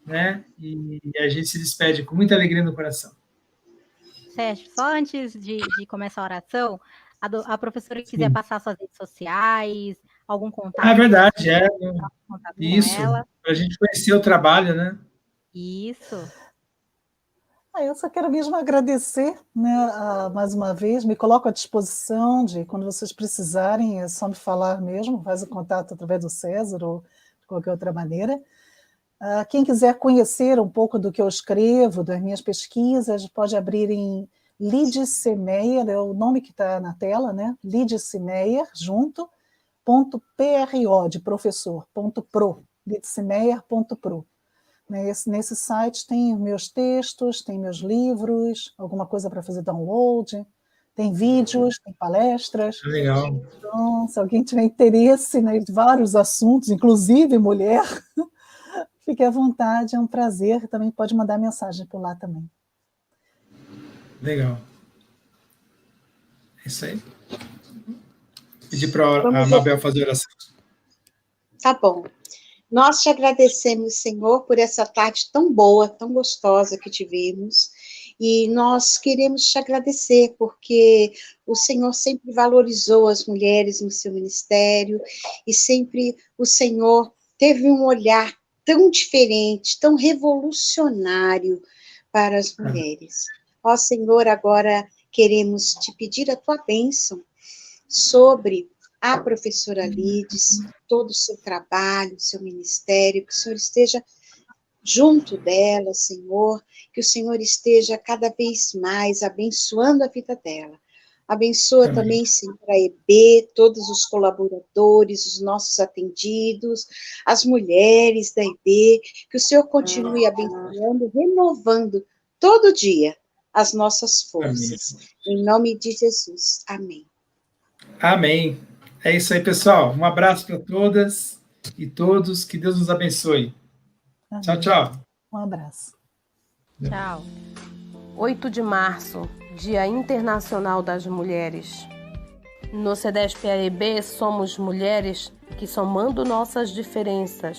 né, e a gente se despede com muita alegria no coração. Sérgio, só antes de começar a oração, a professora quiser passar suas redes sociais, algum contato. É verdade, isso, para a gente conhecer o trabalho, né? Isso. Eu só quero mesmo agradecer, né, mais uma vez, me coloco à disposição de, quando vocês precisarem, é só me falar mesmo, faz o contato através do César ou de qualquer outra maneira. Quem quiser conhecer um pouco do que eu escrevo, das minhas pesquisas, pode abrir em Lídice Meyer, é o nome que está na tela, né? Lídice Meyer, junto, .pro, de professor, .pro, lidicemeyer.pro. Nesse site tem meus textos, tem meus livros, alguma coisa para fazer download, tem vídeos, tem palestras. Legal. Então, se alguém tiver interesse, né, em vários assuntos, inclusive mulher, fique à vontade, é um prazer. Também pode mandar mensagem por lá também. Legal. É isso aí. Pedir para a Mabel fazer a oração. Tá bom. Nós te agradecemos, Senhor, por essa tarde tão boa, tão gostosa que tivemos, e nós queremos te agradecer, porque o Senhor sempre valorizou as mulheres no seu ministério, e sempre o Senhor teve um olhar tão diferente, tão revolucionário para as mulheres. Ó Senhor, agora queremos te pedir a tua bênção sobre a professora Lídice, todo o seu trabalho, o seu ministério, que o Senhor esteja junto dela, Senhor, que o Senhor esteja cada vez mais abençoando a vida dela. Abençoa também, Senhor, a EB, todos os colaboradores, os nossos atendidos, as mulheres da EB, que o Senhor continue abençoando, renovando todo dia as nossas forças. Amém. Em nome de Jesus. Amém. Amém. É isso aí, pessoal. Um abraço para todas e todos. Que Deus nos abençoe. Amém. Tchau, tchau. Um abraço. Tchau. 8 de março, Dia Internacional das Mulheres. No CEDESP AEB somos mulheres que, somando nossas diferenças,